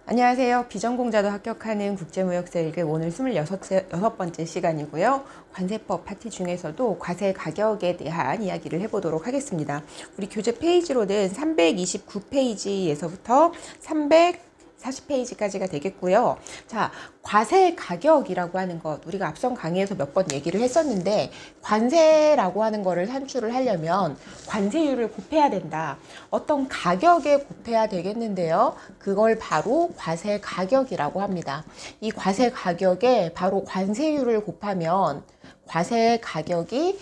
안녕하세요. 비전공자도 합격하는 국제무역세1급 오늘 26번째 시간이고요. 관세법 파트 중에서도 과세 가격에 대한 이야기를 해보도록 하겠습니다. 우리 교재 페이지로는 329페이지에서부터 340페이지까지가 되겠고요. 자, 과세 가격이라고 하는 것, 우리가 앞선 강의에서 몇 번 얘기를 했었는데, 관세라고 하는 거를 산출을 하려면 관세율을 곱해야 된다. 어떤 가격에 곱해야 되겠는데요. 그걸 바로 과세 가격이라고 합니다. 이 과세 가격에 바로 관세율을 곱하면 과세 가격이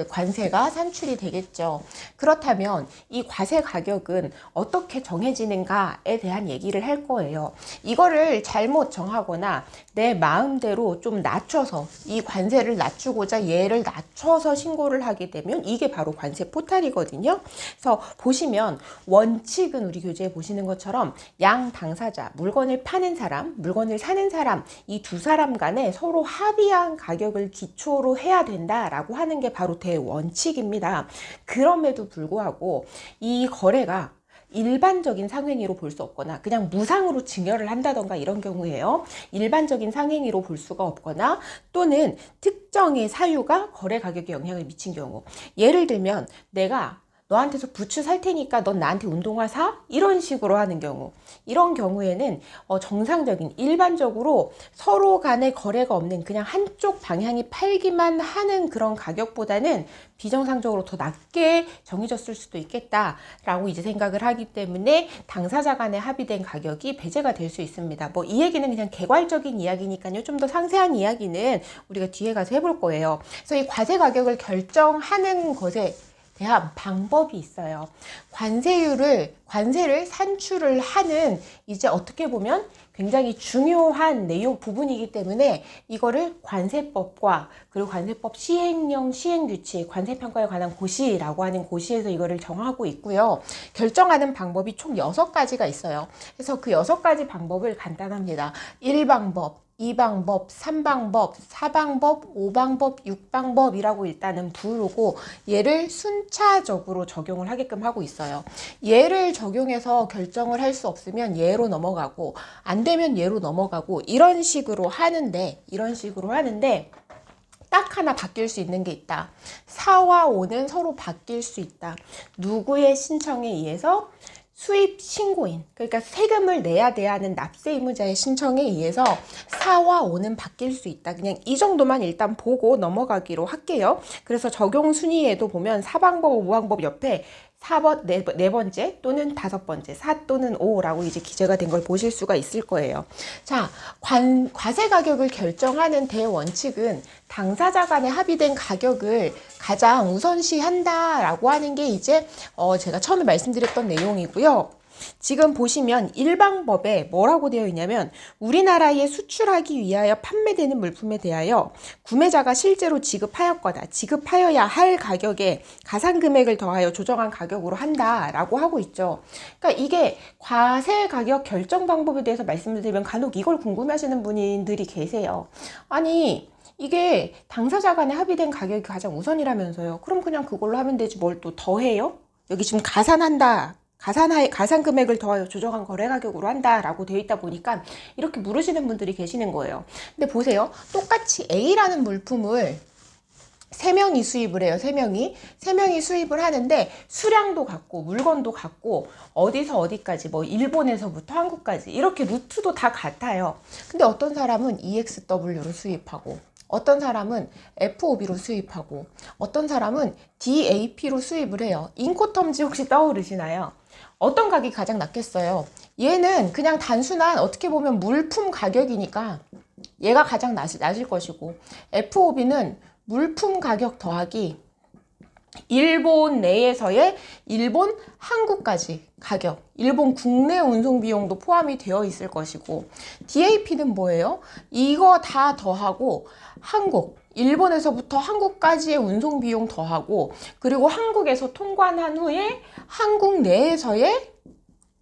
관세가 산출이 되겠죠. 그렇다면 이 과세 가격은 어떻게 정해지는가에 대한 얘기를 할 거예요. 이거를 잘못 정하거나 내 마음대로 좀 낮춰서 이 관세를 낮추고자 얘를 낮춰서 신고를 하게 되면 이게 바로 관세 포탈이거든요. 그래서 보시면 원칙은 우리 교재에 보시는 것처럼 양 당사자, 물건을 파는 사람, 물건을 사는 사람, 이 두 사람 간에 서로 합의한 가격을 기초로 해야 된다라고 하는 게 바로 대원칙입니다. 그럼에도 불구하고 이 거래가 일반적인 상행위로 볼 수 없거나 그냥 무상으로 증여를 한다던가 이런 경우에요. 일반적인 상행위로 볼 수가 없거나 또는 특정의 사유가 거래 가격에 영향을 미친 경우, 예를 들면 내가 너한테서 부츠 살 테니까 넌 나한테 운동화 사? 이런 식으로 하는 경우, 이런 경우에는 정상적인 일반적으로 서로 간의 거래가 없는 그냥 한쪽 방향이 팔기만 하는 그런 가격보다는 비정상적으로 더 낮게 정해졌을 수도 있겠다라고 이제 생각을 하기 때문에 당사자 간에 합의된 가격이 배제가 될 수 있습니다. 뭐 이 얘기는 그냥 개괄적인 이야기니까요. 좀 더 상세한 이야기는 우리가 뒤에 가서 해볼 거예요. 그래서 이 과세 가격을 결정하는 것에 대한 방법이 있어요. 관세를 산출을 하는 이제 어떻게 보면 굉장히 중요한 내용 부분이기 때문에 이거를 관세법과 그리고 관세법 시행령 시행규칙 관세평가에 관한 고시라고 하는 고시에서 이거를 정하고 있고요. 결정하는 방법이 총 6가지가 있어요. 그래서 그 6가지 방법을 간단합니다. 1방법, 2방법, 3방법, 4방법, 5방법, 6방법이라고 일단은 부르고 얘를 순차적으로 적용을 하게끔 하고 있어요. 얘를 적용해서 결정을 할 수 없으면 얘로 넘어가고 안 되면 얘로 넘어가고 이런 식으로 하는데 딱 하나 바뀔 수 있는 게 있다. 4와 5는 서로 바뀔 수 있다. 누구의 신청에 의해서? 수입 신고인, 그러니까 세금을 내야 돼야 하는 납세 의무자의 신청에 의해서 4와 5는 바뀔 수 있다. 그냥 이 정도만 일단 보고 넘어가기로 할게요. 그래서 적용 순위에도 보면 4방법, 5방법 옆에 4번, 네 번째 또는 5번째, 4 또는 5라고 이제 기재가 된 걸 보실 수가 있을 거예요. 자, 과세 가격을 결정하는 대원칙은 당사자 간에 합의된 가격을 가장 우선시한다라고 하는 게 이제 제가 처음에 말씀드렸던 내용이고요. 지금 보시면 1방법에 뭐라고 되어 있냐면 우리나라에 수출하기 위하여 판매되는 물품에 대하여 구매자가 실제로 지급하였거나 지급하여야 할 가격에 가산금액을 더하여 조정한 가격으로 한다라고 하고 있죠. 그러니까 이게 과세 가격 결정 방법에 대해서 말씀을 드리면 간혹 이걸 궁금해하시는 분들이 계세요. 아니 이게 당사자 간에 합의된 가격이 가장 우선이라면서요. 그럼 그냥 그걸로 하면 되지 뭘 또 더해요? 여기 지금 가산 금액을 더하여 조정한 거래 가격으로 한다라고 되어 있다 보니까 이렇게 물으시는 분들이 계시는 거예요. 근데 보세요. 똑같이 A라는 물품을 3명이 수입을 해요. 3명이 수입을 하는데 수량도 같고 물건도 같고 어디서 어디까지 뭐 일본에서부터 한국까지 이렇게 루트도 다 같아요. 근데 어떤 사람은 EXW로 수입하고 어떤 사람은 FOB로 수입하고 어떤 사람은 DAP로 수입을 해요. 인코텀지 혹시 떠오르시나요? 어떤 가격이 가장 낮겠어요? 얘는 그냥 단순한 어떻게 보면 물품 가격이니까 얘가 가장 낮을 것이고 FOB는 물품 가격 더하기 일본 내에서의 일본 한국까지 가격, 일본 국내 운송 비용도 포함이 되어 있을 것이고 DAP는 뭐예요? 이거 다 더하고 일본에서부터 한국까지의 운송 비용 더하고 그리고 한국에서 통관한 후에 한국 내에서의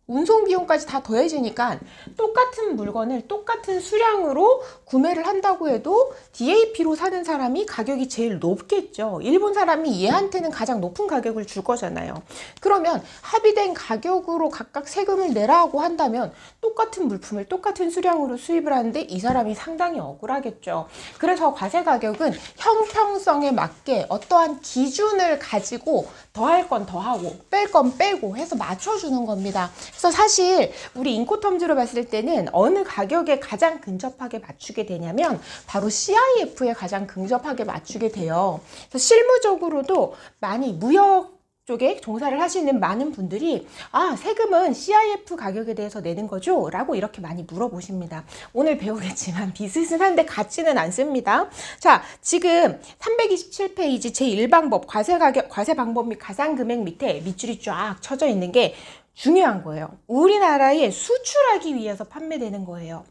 운송 비용까지 다 더해지니까 똑같은 물건을 똑같은 수량으로 구매를 한다고 해도 DAP로 사는 사람이 가격이 제일 높겠죠. 일본 사람이 얘한테는 가장 높은 가격을 줄 거잖아요. 그러면 합의된 가격으로 각각 세금을 내라고 한다면 똑같은 물품을 똑같은 수량으로 수입을 하는데 이 사람이 상당히 억울하겠죠. 그래서 과세 가격은 형평성에 맞게 어떠한 기준을 가지고 더할 건 더하고 뺄 건 빼고 해서 맞춰주는 겁니다. 그래서 사실 우리 인코텀즈로 봤을 때는 어느 가격에 가장 근접하게 맞추게 되냐면 바로 CIF에 가장 근접하게 맞추게 돼요. 그래서 실무적으로도 많이 무역 쪽에 종사를 하시는 많은 분들이 세금은 CIF 가격에 대해서 내는 거죠? 라고 이렇게 많이 물어보십니다. 오늘 배우겠지만 비슷한데 같지는 않습니다. 자, 지금 327페이지 제1방법 과세 방법 및 가산금액 밑에 밑줄이 쫙 쳐져 있는 게 중요한 거예요. 우리나라에 수출하기 위해서 판매되는 거예요.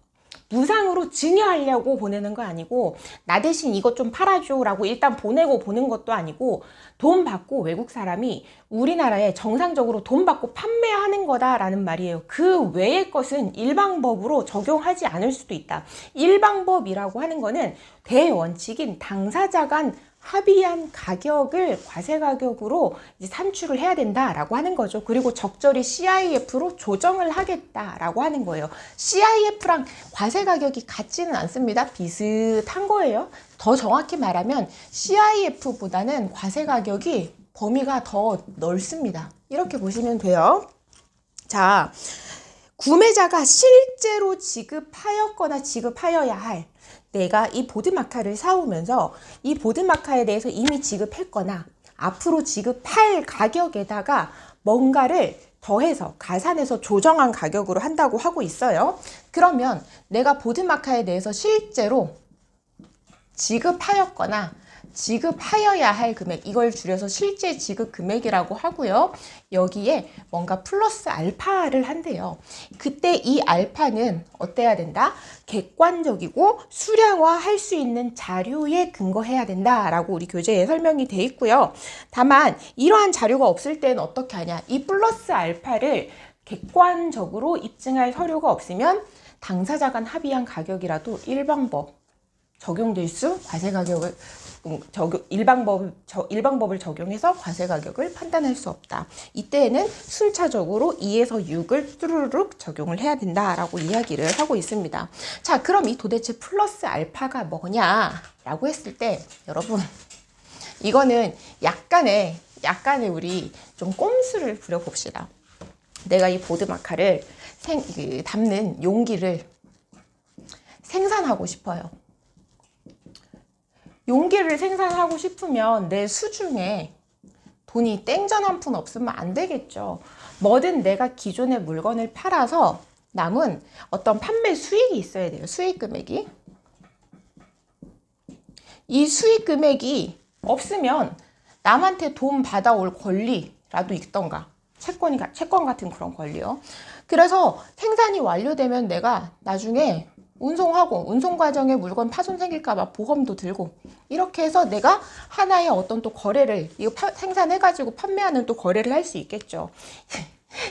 무상으로 증여하려고 보내는 거 아니고 나 대신 이것 좀 팔아줘 라고 일단 보내고 보는 것도 아니고 돈 받고 외국 사람이 우리나라에 정상적으로 돈 받고 판매하는 거다라는 말이에요. 그 외의 것은 일방법으로 적용하지 않을 수도 있다. 일방법이라고 하는 거는 대원칙인 당사자 간 합의한 가격을 과세 가격으로 이제 산출을 해야 된다라고 하는 거죠. 그리고 적절히 CIF로 조정을 하겠다라고 하는 거예요. CIF랑 과세 가격이 같지는 않습니다. 비슷한 거예요. 더 정확히 말하면 CIF보다는 과세 가격이 범위가 더 넓습니다. 이렇게 보시면 돼요. 자, 구매자가 실제로 지급하였거나 지급하여야 할 내가 이 보드마카를 사오면서 이 보드마카에 대해서 이미 지급했거나 앞으로 지급할 가격에다가 뭔가를 더해서 가산해서 조정한 가격으로 한다고 하고 있어요. 그러면 내가 보드마카에 대해서 실제로 지급하였거나 지급하여야 할 금액, 이걸 줄여서 실제 지급 금액이라고 하고요. 여기에 뭔가 플러스 알파를 한대요. 그때 이 알파는 어때야 된다? 객관적이고 수량화할 수 있는 자료에 근거해야 된다라고 우리 교재에 설명이 돼 있고요. 다만 이러한 자료가 없을 때는 어떻게 하냐? 이 플러스 알파를 객관적으로 입증할 서류가 없으면 당사자 간 합의한 가격이라도 일방법 적용될 수 과세 가격을 일방법을 적용해서 과세 가격을 판단할 수 없다. 이때에는 순차적으로 2에서 6을 뚜루룩 적용을 해야 된다라고 이야기를 하고 있습니다. 자, 그럼 이 도대체 플러스 알파가 뭐냐라고 했을 때 여러분 이거는 약간의 우리 좀 꼼수를 부려봅시다. 내가 이 보드마카를 담는 용기를 생산하고 싶어요. 용기를 생산하고 싶으면 내 수중에 돈이 땡전 한 푼 없으면 안 되겠죠. 뭐든 내가 기존의 물건을 팔아서 남은 어떤 판매 수익이 있어야 돼요. 수익 금액이. 이 수익 금액이 없으면 남한테 돈 받아올 권리라도 있던가. 채권 같은 그런 권리요. 그래서 생산이 완료되면 내가 나중에 운송하고 운송 과정에 물건 파손 생길까봐 보험도 들고 이렇게 해서 내가 하나의 어떤 또 거래를 이거 생산해가지고 판매하는 또 거래를 할 수 있겠죠.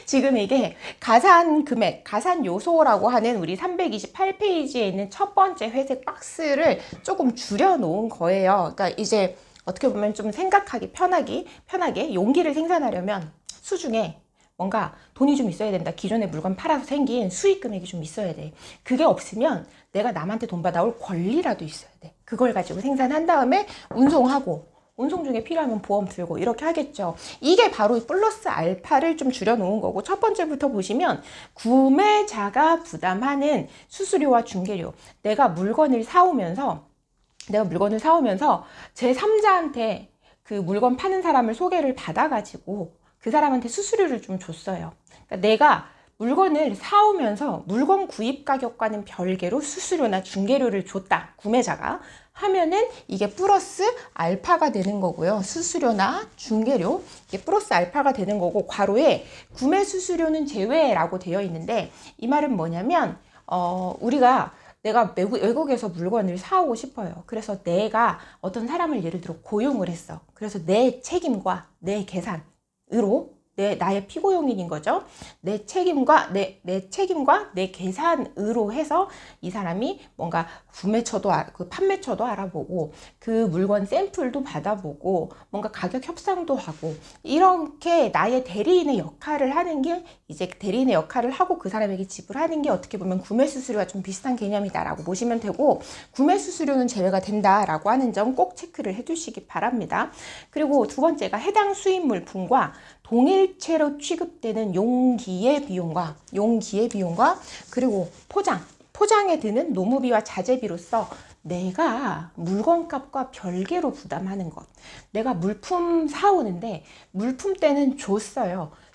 지금 이게 가산 금액, 가산 요소라고 하는 우리 328페이지에 있는 첫 번째 회색 박스를 조금 줄여 놓은 거예요. 그러니까 이제 어떻게 보면 좀 생각하기 편하게 용기를 생산하려면 수중에 뭔가 돈이 좀 있어야 된다. 기존에 물건 팔아서 생긴 수익 금액이 좀 있어야 돼. 그게 없으면 내가 남한테 돈 받아올 권리라도 있어야 돼. 그걸 가지고 생산한 다음에 운송하고 운송 중에 필요하면 보험 들고 이렇게 하겠죠. 이게 바로 플러스 알파를 좀 줄여놓은 거고 첫 번째부터 보시면 구매자가 부담하는 수수료와 중개료. 내가 물건을 사오면서 제3자한테 그 물건 파는 사람을 소개를 받아가지고 그 사람한테 수수료를 좀 줬어요. 그러니까 내가 물건을 사오면서 물건 구입 가격과는 별개로 수수료나 중개료를 줬다. 구매자가 하면은 이게 플러스 알파가 되는 거고요. 수수료나 중개료 이게 플러스 알파가 되는 거고 괄호에 구매 수수료는 제외라고 되어 있는데 이 말은 뭐냐면 내가 외국에서 물건을 사오고 싶어요. 그래서 내가 어떤 사람을 예를 들어 고용을 했어. 그래서 내 책임과 내 계산으로 나의 피고용인인 거죠. 내 책임과 내 계산으로 해서 이 사람이 뭔가 그 판매처도 알아보고 그 물건 샘플도 받아보고 뭔가 가격 협상도 하고 이렇게 나의 대리인의 역할을 하는 게 이제 대리인의 역할을 하고 그 사람에게 지불하는 게 어떻게 보면 구매 수수료와 좀 비슷한 개념이다라고 보시면 되고 구매 수수료는 제외가 된다라고 하는 점 꼭 체크를 해두시기 바랍니다. 그리고 두 번째가 해당 수입 물품과 동일체로 취급되는 용기의 비용과 그리고 포장에 드는 노무비와 자재비로서 내가 물건값과 별개로 부담하는 것. 내가 물품 사오는데 물품 때는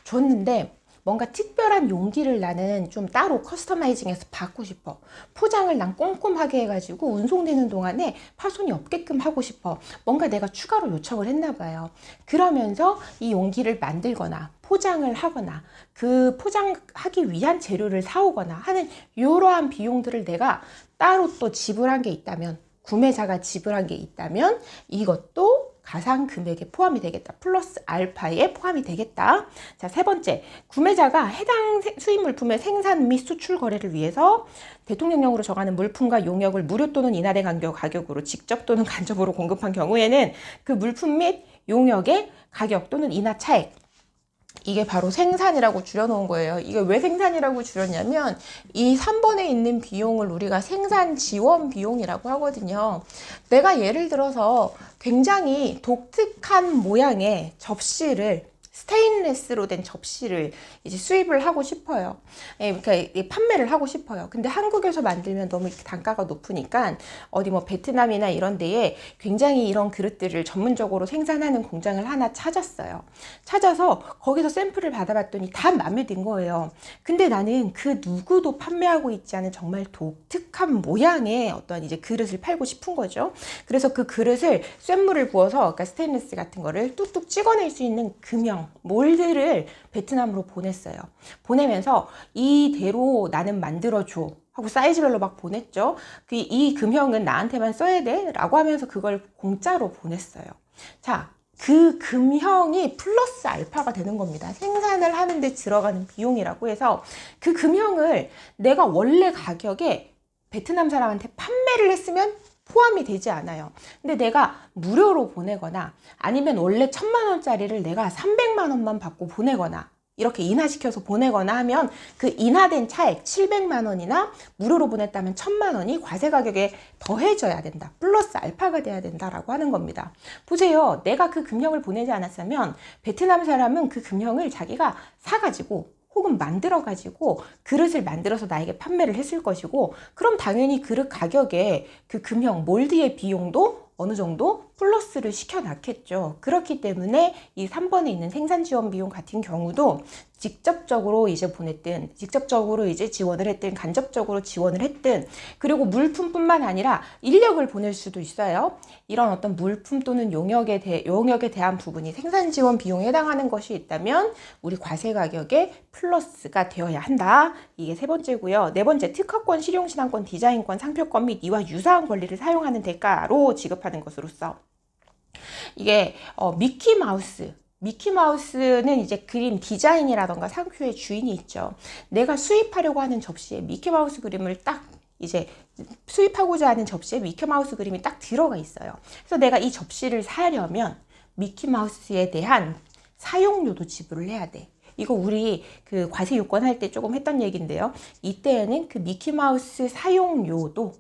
줬는데 뭔가 특별한 용기를 나는 좀 따로 커스터마이징해서 받고 싶어. 포장을 난 꼼꼼하게 해가지고 운송되는 동안에 파손이 없게끔 하고 싶어. 뭔가 내가 추가로 요청을 했나 봐요. 그러면서 이 용기를 만들거나 포장을 하거나 그 포장하기 위한 재료를 사오거나 하는 이러한 비용들을 내가 따로 또 지불한 게 있다면, 구매자가 지불한 게 있다면 이것도 가상 금액에 포함이 되겠다. 플러스 알파에 포함이 되겠다. 자, 세 번째, 구매자가 해당 수입 물품의 생산 및 수출 거래를 위해서 대통령령으로 정하는 물품과 용역을 무료 또는 인하된 가격으로 직접 또는 간접으로 공급한 경우에는 그 물품 및 용역의 가격 또는 인하 차액, 이게 바로 생산이라고 줄여놓은 거예요. 이게 왜 생산이라고 줄였냐면 이 3번에 있는 비용을 우리가 생산 지원 비용이라고 하거든요. 내가 예를 들어서 굉장히 독특한 모양의 접시를, 스테인레스로 된 접시를 이제 수입을 하고 싶어요. 그러니까 판매를 하고 싶어요. 근데 한국에서 만들면 너무 단가가 높으니까 어디 뭐 베트남이나 이런 데에 굉장히 이런 그릇들을 전문적으로 생산하는 공장을 하나 찾았어요. 찾아서 거기서 샘플을 받아봤더니 다 마음에 든 거예요. 근데 나는 그 누구도 판매하고 있지 않은 정말 독특한 모양의 어떤 이제 그릇을 팔고 싶은 거죠. 그래서 그 그릇을 쇳물을 부어서, 그러니까 스테인리스 같은 거를 뚝뚝 찍어낼 수 있는 금형, 몰드를 베트남으로 보냈어요. 보내면서 이대로 나는 만들어줘 하고 사이즈별로 막 보냈죠. 이 금형은 나한테만 써야 돼 라고 하면서 그걸 공짜로 보냈어요. 자, 그 금형이 플러스 알파가 되는 겁니다. 생산을 하는데 들어가는 비용이라고 해서 그 금형을 내가 원래 가격에 베트남 사람한테 판매를 했으면 포함이 되지 않아요. 근데 내가 무료로 보내거나 아니면 원래 1,000만 원짜리를 내가 300만 원만 받고 보내거나 이렇게 인하시켜서 보내거나 하면 그 인하된 차액 700만 원이나 무료로 보냈다면 1,000만 원이 과세 가격에 더해져야 된다. 플러스 알파가 돼야 된다라고 하는 겁니다. 보세요. 내가 그 금형을 보내지 않았으면 베트남 사람은 그 금형을 자기가 사가지고 혹은 만들어가지고 그릇을 만들어서 나에게 판매를 했을 것이고, 그럼 당연히 그릇 가격에 그 금형 몰드의 비용도 어느 정도 플러스를 시켜놨겠죠. 그렇기 때문에 이 3번에 있는 생산 지원 비용 같은 경우도 직접적으로 이제 보냈든, 직접적으로 이제 지원을 했든, 간접적으로 지원을 했든, 그리고 물품뿐만 아니라 인력을 보낼 수도 있어요. 이런 어떤 물품 또는 용역에 대한 부분이 생산 지원 비용에 해당하는 것이 있다면 우리 과세 가격에 플러스가 되어야 한다. 이게 세 번째고요. 네 번째, 특허권, 실용신안권, 디자인권, 상표권 및 이와 유사한 권리를 사용하는 대가로 지급하는 것으로서, 이게 미키마우스는 이제 그림 디자인이라던가 상표의 주인이 있죠. 내가 수입하려고 하는 접시에 미키마우스 그림을 딱 이제 수입하고자 하는 접시에 미키마우스 그림이 딱 들어가 있어요. 그래서 내가 이 접시를 사려면 미키마우스에 대한 사용료도 지불을 해야 돼. 이거 우리 그 과세 요건 할 때 조금 했던 얘기인데요. 이때에는 그 미키마우스 사용료도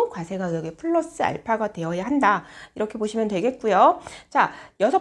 과세 가격에 플러스 알파가 되어야 한다. 이렇게 보시면 되겠고요. 자,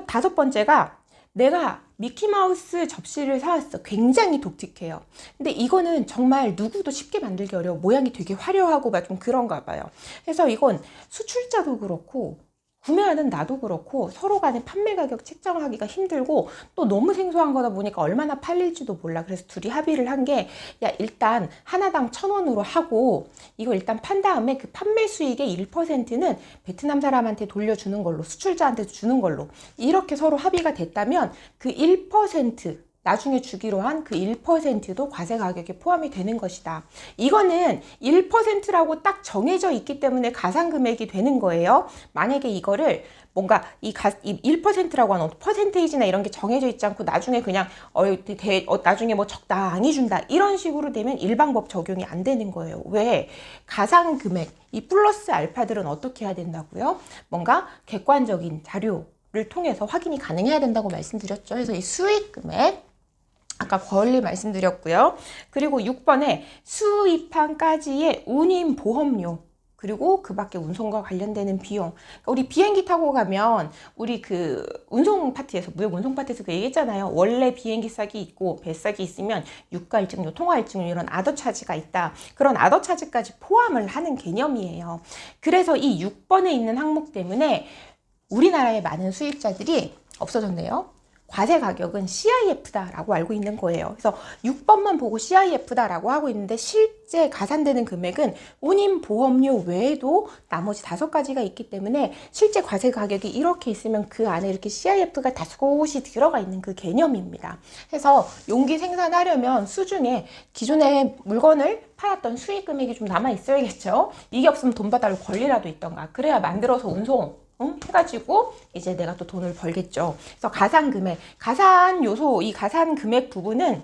다섯 번째가 내가 미키마우스 접시를 사왔어. 굉장히 독특해요. 근데 이거는 정말 누구도 쉽게 만들기 어려워. 모양이 되게 화려하고 막 좀 그런가 봐요. 그래서 이건 수출자도 그렇고 구매하는 나도 그렇고 서로 간에 판매 가격 책정하기가 힘들고 또 너무 생소한 거다 보니까 얼마나 팔릴지도 몰라. 그래서 둘이 합의를 한 게, 야, 일단 하나당 1,000원으로 하고 이거 일단 판 다음에 그 판매 수익의 1%는 베트남 사람한테 돌려주는 걸로, 수출자한테 주는 걸로, 이렇게 서로 합의가 됐다면 그 1% 나중에 주기로 한 그 1%도 과세 가격에 포함이 되는 것이다. 이거는 1%라고 딱 정해져 있기 때문에 가산 금액이 되는 거예요. 만약에 이거를 뭔가 이 1%라고 하는 퍼센테이지나 이런 게 정해져 있지 않고 나중에 그냥 나중에 뭐 적당히 준다 이런 식으로 되면 일반법 적용이 안 되는 거예요. 왜? 가산 금액, 이 플러스 알파들은 어떻게 해야 된다고요? 뭔가 객관적인 자료를 통해서 확인이 가능해야 된다고 말씀드렸죠. 그래서 이 수익 금액 아까 권리 말씀드렸고요. 그리고 6번에 수입항까지의 운임 보험료 그리고 그 밖에 운송과 관련되는 비용. 그러니까 우리 비행기 타고 가면 우리 그 운송 파트에서 무역 운송 파트에서 그 얘기했잖아요. 원래 비행기 싹이 있고 배싹이 있으면 유가 일증료, 통화 일증료 이런 아더 차지가 있다. 그런 아더 차지까지 포함을 하는 개념이에요. 그래서 이 6번에 있는 항목 때문에 우리나라의 많은 수입자들이 없어졌네요. 과세 가격은 CIF다라고 알고 있는 거예요. 그래서 6번만 보고 CIF다라고 하고 있는데 실제 가산되는 금액은 운임 보험료 외에도 나머지 5가지가 있기 때문에 실제 과세 가격이 이렇게 있으면 그 안에 이렇게 CIF가 다소곳이 들어가 있는 그 개념입니다. 그래서 용기 생산하려면 수중에 기존에 물건을 팔았던 수익 금액이 좀 남아 있어야겠죠. 이게 없으면 돈 받아올 권리라도 있던가. 그래야 만들어서 운송 해가지고 이제 내가 또 돈을 벌겠죠. 그래서 가산 금액, 가산 요소, 이 가산 금액 부분은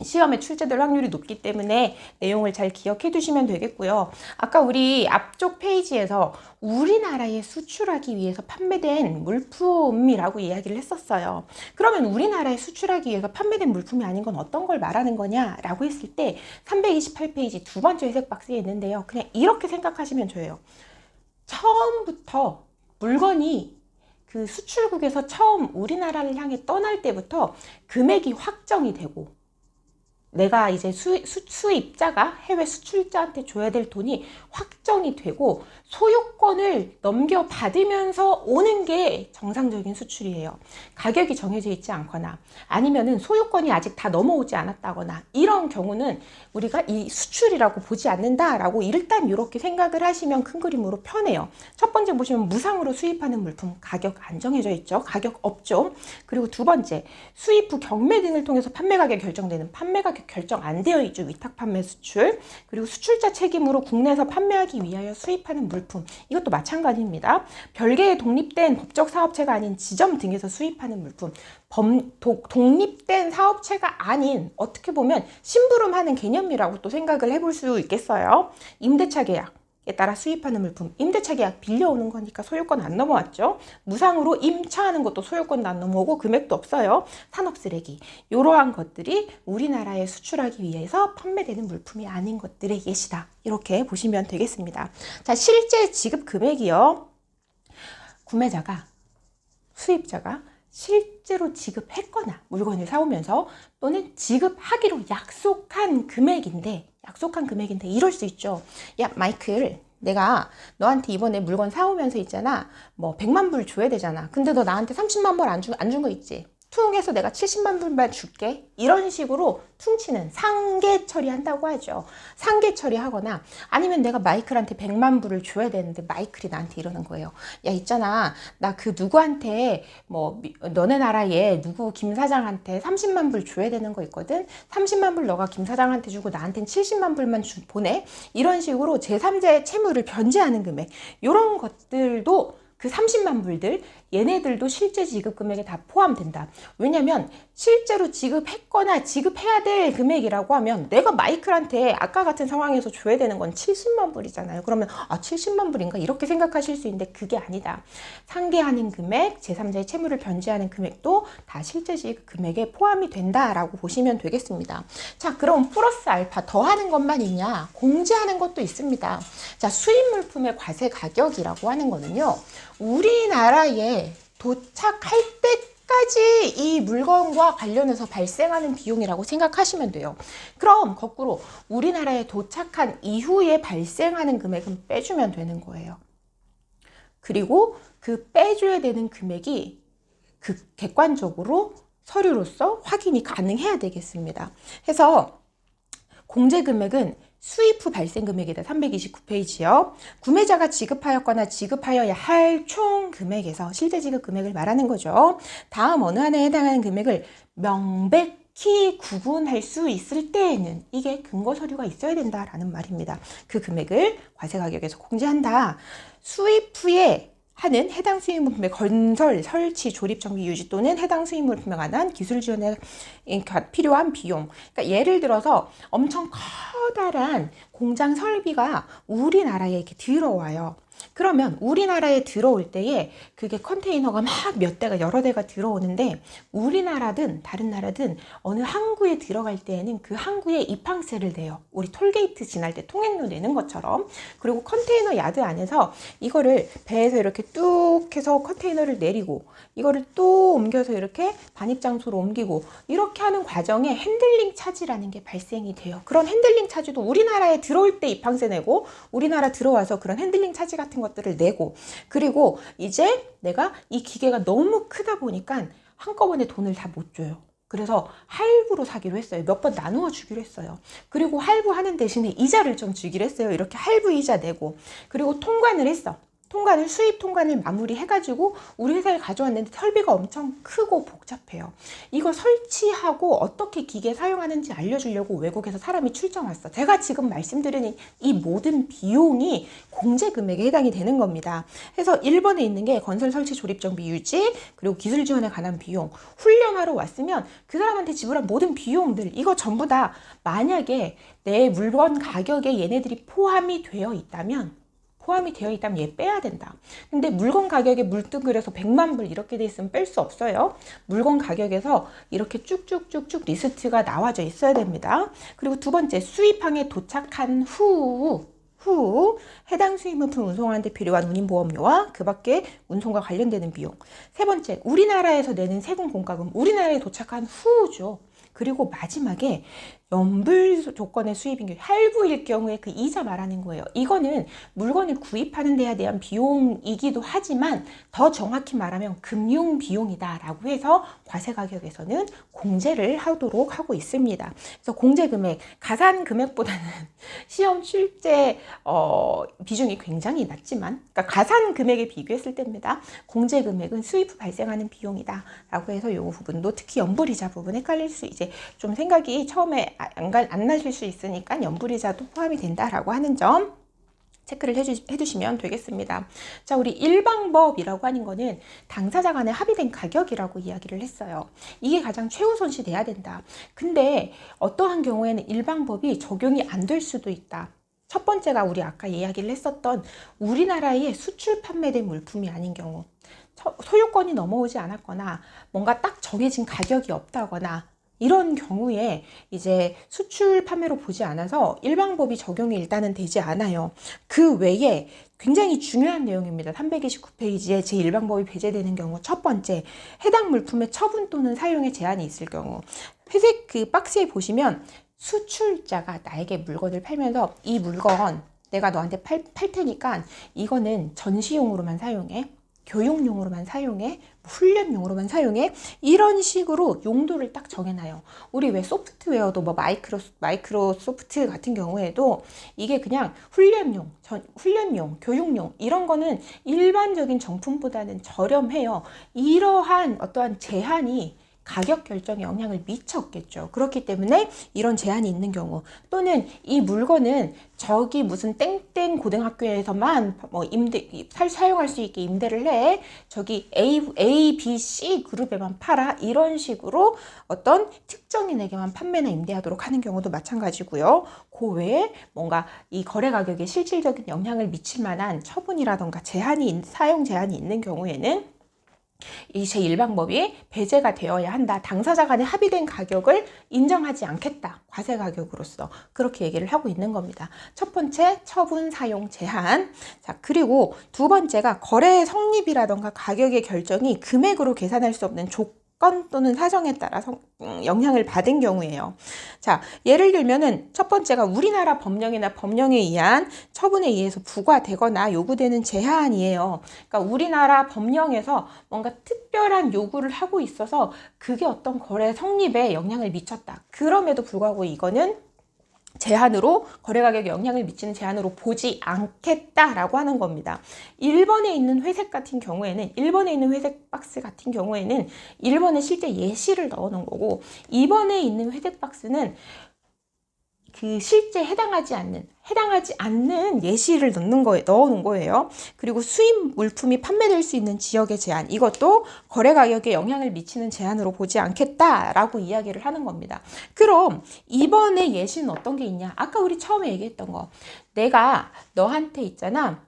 시험에 출제될 확률이 높기 때문에 내용을 잘 기억해 두시면 되겠고요. 아까 우리 앞쪽 페이지에서 우리나라에 수출하기 위해서 판매된 물품이라고 이야기를 했었어요. 그러면 우리나라에 수출하기 위해서 판매된 물품이 아닌 건 어떤 걸 말하는 거냐라고 했을 때 328페이지 두 번째 회색 박스에 있는데요. 그냥 이렇게 생각하시면 돼요. 처음부터 물건이 그 수출국에서 처음 우리나라를 향해 떠날 때부터 금액이 확정이 되고 내가 이제 수입자가 해외 수출자한테 줘야 될 돈이 확정이 되고 소유권을 넘겨받으면서 오는 게 정상적인 수출이에요. 가격이 정해져 있지 않거나 아니면은 소유권이 아직 다 넘어오지 않았다거나 이런 경우는 우리가 이 수출이라고 보지 않는다라고 일단 이렇게 생각을 하시면 큰 그림으로 편해요. 첫 번째 보시면 무상으로 수입하는 물품 가격 안 정해져 있죠. 가격 없죠. 그리고 두 번째 수입 후 경매 등을 통해서 판매 가격 결정되는 판매 가격 결정 안 되어 있죠. 위탁 판매 수출. 그리고 수출자 책임으로 국내에서 판매하기 위하여 수입하는 물품. 이것도 마찬가지입니다. 별개의 독립된 법적 사업체가 아닌 지점 등에서 수입하는 물품. 독립된 사업체가 아닌 어떻게 보면 심부름하는 개념이라고 또 생각을 해볼 수 있겠어요. 임대차 계약. 에 따라 수입하는 물품, 임대차 계약 빌려오는 거니까 소유권 안 넘어왔죠. 무상으로 임차하는 것도 소유권도 안 넘어오고 금액도 없어요. 산업쓰레기 이러한 것들이 우리나라에 수출하기 위해서 판매되는 물품이 아닌 것들의 예시다. 이렇게 보시면 되겠습니다. 자, 실제 지급 금액이요. 구매자가 수입자가 실제로 지급했거나 물건을 사오면서 또는 지급하기로 약속한 금액인데 이럴 수 있죠. 야, 마이클, 내가 너한테 이번에 물건 사오면서 있잖아. 뭐 100만 불 줘야 되잖아. 근데 너 나한테 30만 불 안 준 거 있지? 퉁해서 내가 70만 불만 줄게. 이런 식으로 퉁치는 상계 처리한다고 하죠. 상계 처리하거나 아니면 내가 마이클한테 100만 불을 줘야 되는데 마이클이 나한테 이러는 거예요. 야, 있잖아. 나 그 누구한테 뭐 너네 나라에 누구 김 사장한테 30만 불 줘야 되는 거 있거든. 30만 불 너가 김 사장한테 주고 나한테는 70만 불만 보내. 이런 식으로 제3자의 채무를 변제하는 금액. 이런 것들도 그 30만 불들 얘네들도 실제 지급 금액에 다 포함된다. 왜냐면 실제로 지급했거나 지급해야 될 금액이라고 하면 내가 마이클한테 아까 같은 상황에서 줘야 되는 건 70만 불이잖아요. 그러면 70만 불인가 이렇게 생각하실 수 있는데 그게 아니다. 상계하는 금액, 제3자의 채무를 변제하는 금액도 다 실제 지급 금액에 포함이 된다라고 보시면 되겠습니다. 자, 그럼 플러스 알파 더하는 것만 있냐? 공제하는 것도 있습니다. 자, 수입 물품의 과세 가격이라고 하는 거는요. 우리나라에 도착할 때까지 이 물건과 관련해서 발생하는 비용이라고 생각하시면 돼요. 그럼 거꾸로 우리나라에 도착한 이후에 발생하는 금액은 빼주면 되는 거예요. 그리고 그 빼줘야 되는 금액이 그 객관적으로 서류로서 확인이 가능해야 되겠습니다. 그래서 공제 금액은 수입 후 발생 금액이다. 329페이지요. 구매자가 지급하였거나 지급하여야 할 총 금액에서 실제 지급 금액을 말하는 거죠. 다음 어느 하나에 해당하는 금액을 명백히 구분할 수 있을 때에는 이게 근거 서류가 있어야 된다라는 말입니다. 그 금액을 과세가격에서 공제한다. 수입 후에 하는 해당 수입물품의 건설, 설치, 조립, 정비, 유지 또는 해당 수입물품에 관한 기술 지원에 필요한 비용. 그러니까 예를 들어서 엄청 커다란 공장 설비가 우리나라에 이렇게 들어와요. 그러면 우리나라에 들어올 때에 그게 컨테이너가 막 몇 대가 여러 대가 들어오는데 우리나라든 다른 나라든 어느 항구에 들어갈 때에는 그 항구에 입항세를 내요. 우리 톨게이트 지날 때 통행료 내는 것처럼. 그리고 컨테이너 야드 안에서 이거를 배에서 이렇게 뚝 해서 컨테이너를 내리고 이거를 또 옮겨서 이렇게 반입 장소로 옮기고 이렇게 하는 과정에 핸들링 차지라는 게 발생이 돼요. 그런 핸들링 차지도 우리나라에 들어올 때 입항세 내고 우리나라 들어와서 그런 핸들링 차지 같은 것들을 내고 그리고 이제 내가 이 기계가 너무 크다 보니까 한꺼번에 돈을 다 못 줘요. 그래서 할부로 사기로 했어요. 몇 번 나누어 주기로 했어요. 그리고 할부하는 대신에 이자를 좀 주기로 했어요. 이렇게 할부 이자 내고 그리고 통관을 했어. 수입 통관을 마무리해가지고 우리 회사에 가져왔는데 설비가 엄청 크고 복잡해요. 이거 설치하고 어떻게 기계 사용하는지 알려주려고 외국에서 사람이 출장 왔어. 제가 지금 말씀드리는 이 모든 비용이 공제 금액에 해당이 되는 겁니다. 그래서 1번에 있는 게 건설, 설치, 조립, 정비, 유지 그리고 기술 지원에 관한 비용. 훈련하러 왔으면 그 사람한테 지불한 모든 비용들 이거 전부 다 만약에 내 물건 가격에 얘네들이 포함이 되어 있다면 얘 빼야 된다. 근데 물건 가격에 물등급에서 100만 불 이렇게 돼 있으면 뺄 수 없어요. 물건 가격에서 이렇게 쭉쭉쭉쭉 리스트가 나와져 있어야 됩니다. 그리고 두 번째, 수입항에 도착한 후 해당 수입물품 운송하는 데 필요한 운임보험료와 그 밖에 운송과 관련되는 비용. 세 번째, 우리나라에서 내는 세금 공과금, 우리나라에 도착한 후죠. 그리고 마지막에 연불 조건의 수입인 경우 할부일 경우에 그 이자 말하는 거예요. 이거는 물건을 구입하는 데에 대한 비용이기도 하지만 더 정확히 말하면 금융 비용이다라고 해서 과세 가격에서는 공제를 하도록 하고 있습니다. 그래서 공제 금액, 가산 금액보다는 시험 출제 비중이 굉장히 낮지만 그러니까 가산 금액에 비교했을 때입니다. 공제 금액은 수입 후 발생하는 비용이다라고 해서 이 부분도 특히 연불이자 부분 헷갈릴 수 이제 좀 생각이 처음에 안 나실 수 있으니까 연불이자도 포함이 된다라고 하는 점 체크를 해주시면 되겠습니다. 자, 우리 일방법이라고 하는 거는 당사자 간에 합의된 가격이라고 이야기를 했어요. 이게 가장 최우선시 돼야 된다. 근데 어떠한 경우에는 일방법이 적용이 안 될 수도 있다. 첫 번째가 우리 아까 이야기를 했었던 우리나라에 수출 판매된 물품이 아닌 경우 소유권이 넘어오지 않았거나 뭔가 딱 정해진 가격이 없다거나 이런 경우에 이제 수출 판매로 보지 않아서 일방법이 적용이 일단은 되지 않아요. 그 외에 굉장히 중요한 내용입니다. 329페이지에 제1방법이 배제되는 경우 첫 번째, 해당 물품의 처분 또는 사용에 제한이 있을 경우 회색 그 박스에 보시면 수출자가 나에게 물건을 팔면서 이 물건 내가 너한테 팔 테니까 이거는 전시용으로만 사용해. 교육용으로만 사용해, 훈련용으로만 사용해 이런 식으로 용도를 딱 정해놔요. 우리 왜 소프트웨어도 뭐 마이크로소프트 같은 경우에도 이게 그냥 훈련용, 교육용 이런 거는 일반적인 정품보다는 저렴해요. 이러한 어떠한 제한이 가격 결정에 영향을 미쳤겠죠. 그렇기 때문에 이런 제한이 있는 경우 또는 이 물건은 저기 무슨 땡땡 고등학교에서만 뭐 사용할 수 있게 임대를 해. 저기 A, B, C 그룹에만 팔아. 이런 식으로 어떤 특정인에게만 판매나 임대하도록 하는 경우도 마찬가지고요. 그 외에 뭔가 이 거래 가격에 실질적인 영향을 미칠 만한 처분이라던가 사용 제한이 있는 경우에는 이 제1방법이 배제가 되어야 한다. 당사자 간에 합의된 가격을 인정하지 않겠다. 과세 가격으로서 그렇게 얘기를 하고 있는 겁니다. 첫 번째, 처분 사용 제한. 자, 그리고 두 번째가 거래 성립이라던가 가격의 결정이 금액으로 계산할 수 없는 조건 또는 사정에 따라 영향을 받은 경우예요. 자, 예를 들면은 첫 번째가 우리나라 법령이나 법령에 의한 처분에 의해서 부과되거나 요구되는 제한이에요. 그러니까 우리나라 법령에서 뭔가 특별한 요구를 하고 있어서 그게 어떤 거래 성립에 영향을 미쳤다. 그럼에도 불구하고 이거는 제한으로, 거래 가격에 영향을 미치는 제한으로 보지 않겠다라고 하는 겁니다. 1번에 있는 회색 같은 경우에는, 1번에 있는 회색 박스 같은 경우에는 1번에 실제 예시를 넣어 놓은 거고, 2번에 있는 회색 박스는 그 실제 해당하지 않는 예시를 넣어 놓은 거예요. 그리고 수입 물품이 판매될 수 있는 지역의 제한, 이것도 거래 가격에 영향을 미치는 제한으로 보지 않겠다라고 이야기를 하는 겁니다. 그럼 이번에 예시는 어떤 게 있냐? 아까 우리 처음에 얘기했던 거. 내가 너한테 있잖아.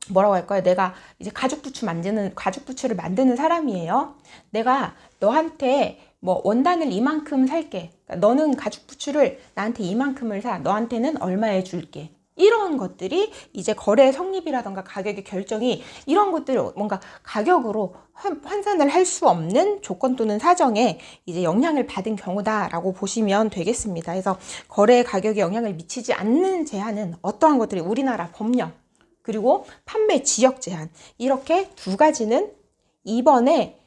뭐라고 할까요? 내가 이제 가죽부츠를 만드는 사람이에요. 내가 너한테 뭐 원단을 이만큼 살게. 그러니까 너는 가죽부츠를 나한테 이만큼을 사. 너한테는 얼마에 줄게. 이런 것들이 이제 거래 성립이라던가 가격의 결정이, 이런 것들을 뭔가 가격으로 환산을 할 수 없는 조건 또는 사정에 이제 영향을 받은 경우다라고 보시면 되겠습니다. 그래서 거래 가격에 영향을 미치지 않는 제한은 어떠한 것들이 우리나라 법령, 그리고 판매 지역 제한, 이렇게 두 가지는 2번에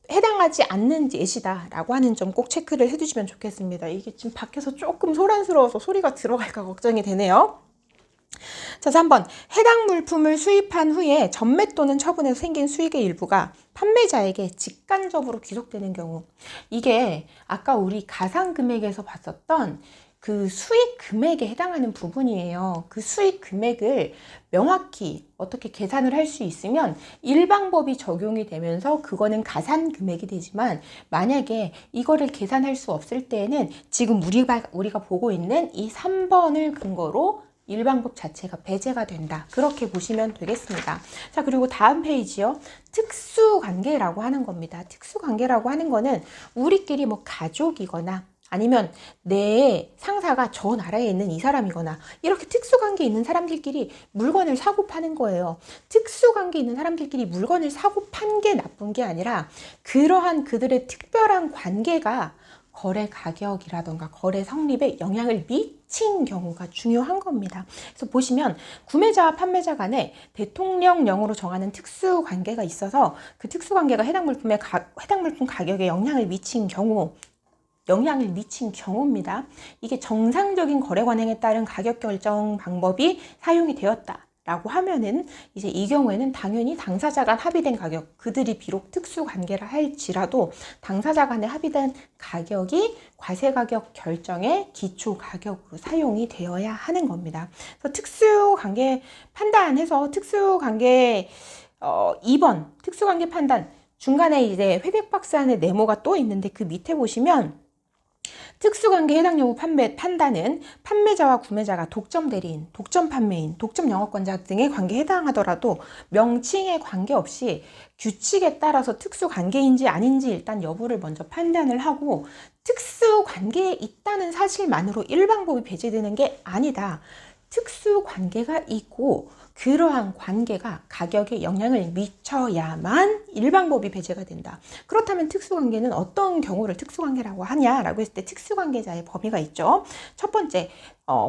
해당하지 않는 예시다라고 하는 점 꼭 체크를 해두시면 좋겠습니다. 이게 지금 밖에서 조금 소란스러워서 소리가 들어갈까 걱정이 되네요. 자, 3번. 해당 물품을 수입한 후에 전매 또는 처분에서 생긴 수익의 일부가 판매자에게 직간접으로 귀속되는 경우. 이게 아까 우리 가상금액에서 봤었던 그 수익 금액에 해당하는 부분이에요. 그 수익 금액을 명확히 어떻게 계산을 할 수 있으면 일방법이 적용이 되면서 그거는 가산 금액이 되지만, 만약에 이거를 계산할 수 없을 때에는 지금 우리가 보고 있는 이 3번을 근거로 일방법 자체가 배제가 된다. 그렇게 보시면 되겠습니다. 자, 그리고 다음 페이지요. 특수관계라고 하는 겁니다. 특수관계라고 하는 거는 우리끼리 뭐 가족이거나 아니면 내 상사가 저 나라에 있는 이 사람이거나, 이렇게 특수관계 있는 사람들끼리 물건을 사고 파는 거예요. 특수관계 있는 사람들끼리 물건을 사고 판 게 나쁜 게 아니라, 그러한 그들의 특별한 관계가 거래 가격이라던가 거래 성립에 영향을 미친 경우가 중요한 겁니다. 그래서 보시면 구매자와 판매자 간에 대통령령으로 정하는 특수관계가 있어서 그 특수관계가 해당 물품 가격에 영향을 미친 경우입니다. 이게 정상적인 거래 관행에 따른 가격 결정 방법이 사용이 되었다라고 하면은, 이제 이 경우에는 당연히 당사자 간 합의된 가격, 그들이 비록 특수 관계라 할지라도 당사자 간에 합의된 가격이 과세 가격 결정의 기초 가격으로 사용이 되어야 하는 겁니다. 그래서 특수 관계 판단해서 특수관계 2번 특수관계 판단 중간에 이제 회색 박스 안에 네모가 또 있는데, 그 밑에 보시면 특수관계 해당 여부 판단은 판매자와 구매자가 독점 대리인, 독점 판매인, 독점 영업권자 등의 관계에 해당하더라도 명칭에 관계없이 규칙에 따라서 특수관계인지 아닌지 일단 여부를 먼저 판단을 하고, 특수관계에 있다는 사실만으로 일방법이 배제되는 게 아니다. 특수관계가 있고 그러한 관계가 가격에 영향을 미쳐야만 일방법이 배제가 된다. 그렇다면 특수관계는 어떤 경우를 특수관계라고 하냐라고 했을 때 특수관계자의 범위가 있죠. 첫 번째,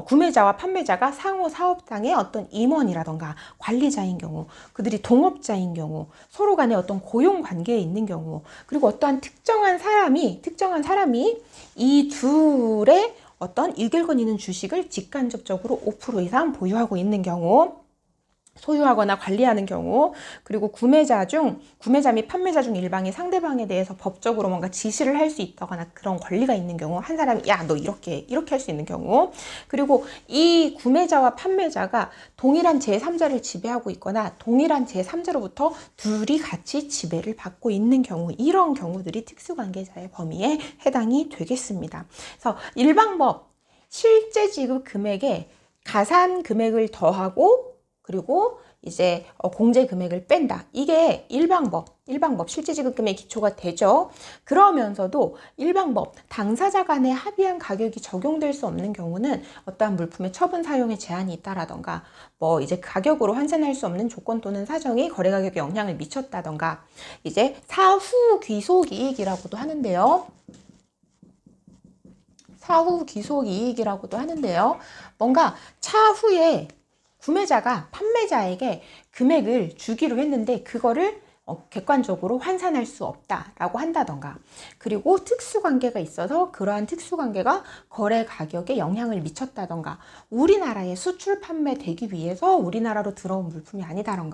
구매자와 판매자가 상호 사업상의 어떤 임원이라던가 관리자인 경우, 그들이 동업자인 경우, 서로 간에 어떤 고용 관계에 있는 경우, 그리고 어떠한 특정한 사람이 이 둘의 어떤 일결권 있는 주식을 직간접적으로 5% 이상 보유하고 있는 경우, 소유하거나 관리하는 경우, 그리고 구매자 및 판매자 중 일방이 상대방에 대해서 법적으로 뭔가 지시를 할 수 있다거나 그런 권리가 있는 경우, 한 사람이 야, 너 이렇게 할 수 있는 경우, 그리고 이 구매자와 판매자가 동일한 제3자를 지배하고 있거나 동일한 제3자로부터 둘이 같이 지배를 받고 있는 경우, 이런 경우들이 특수관계자의 범위에 해당이 되겠습니다. 그래서 일방법, 실제 지급 금액에 가산 금액을 더하고 그리고 이제 공제 금액을 뺀다. 이게 일방법 실제 지급 금액 기초가 되죠. 그러면서도 일방법, 당사자 간에 합의한 가격이 적용될 수 없는 경우는 어떠한 물품의 처분 사용에 제한이 있다라던가, 뭐 이제 가격으로 환산할 수 없는 조건 또는 사정이 거래 가격에 영향을 미쳤다던가, 이제 사후 귀속 이익이라고도 하는데요. 사후 귀속 이익이라고도 하는데요. 뭔가 차후에 구매자가 판매자에게 금액을 주기로 했는데 그거를 객관적으로 환산할 수 없다라고 한다던가, 그리고 특수관계가 있어서 그러한 특수관계가 거래 가격에 영향을 미쳤다던가, 우리나라에 수출 판매되기 위해서 우리나라로 들어온 물품이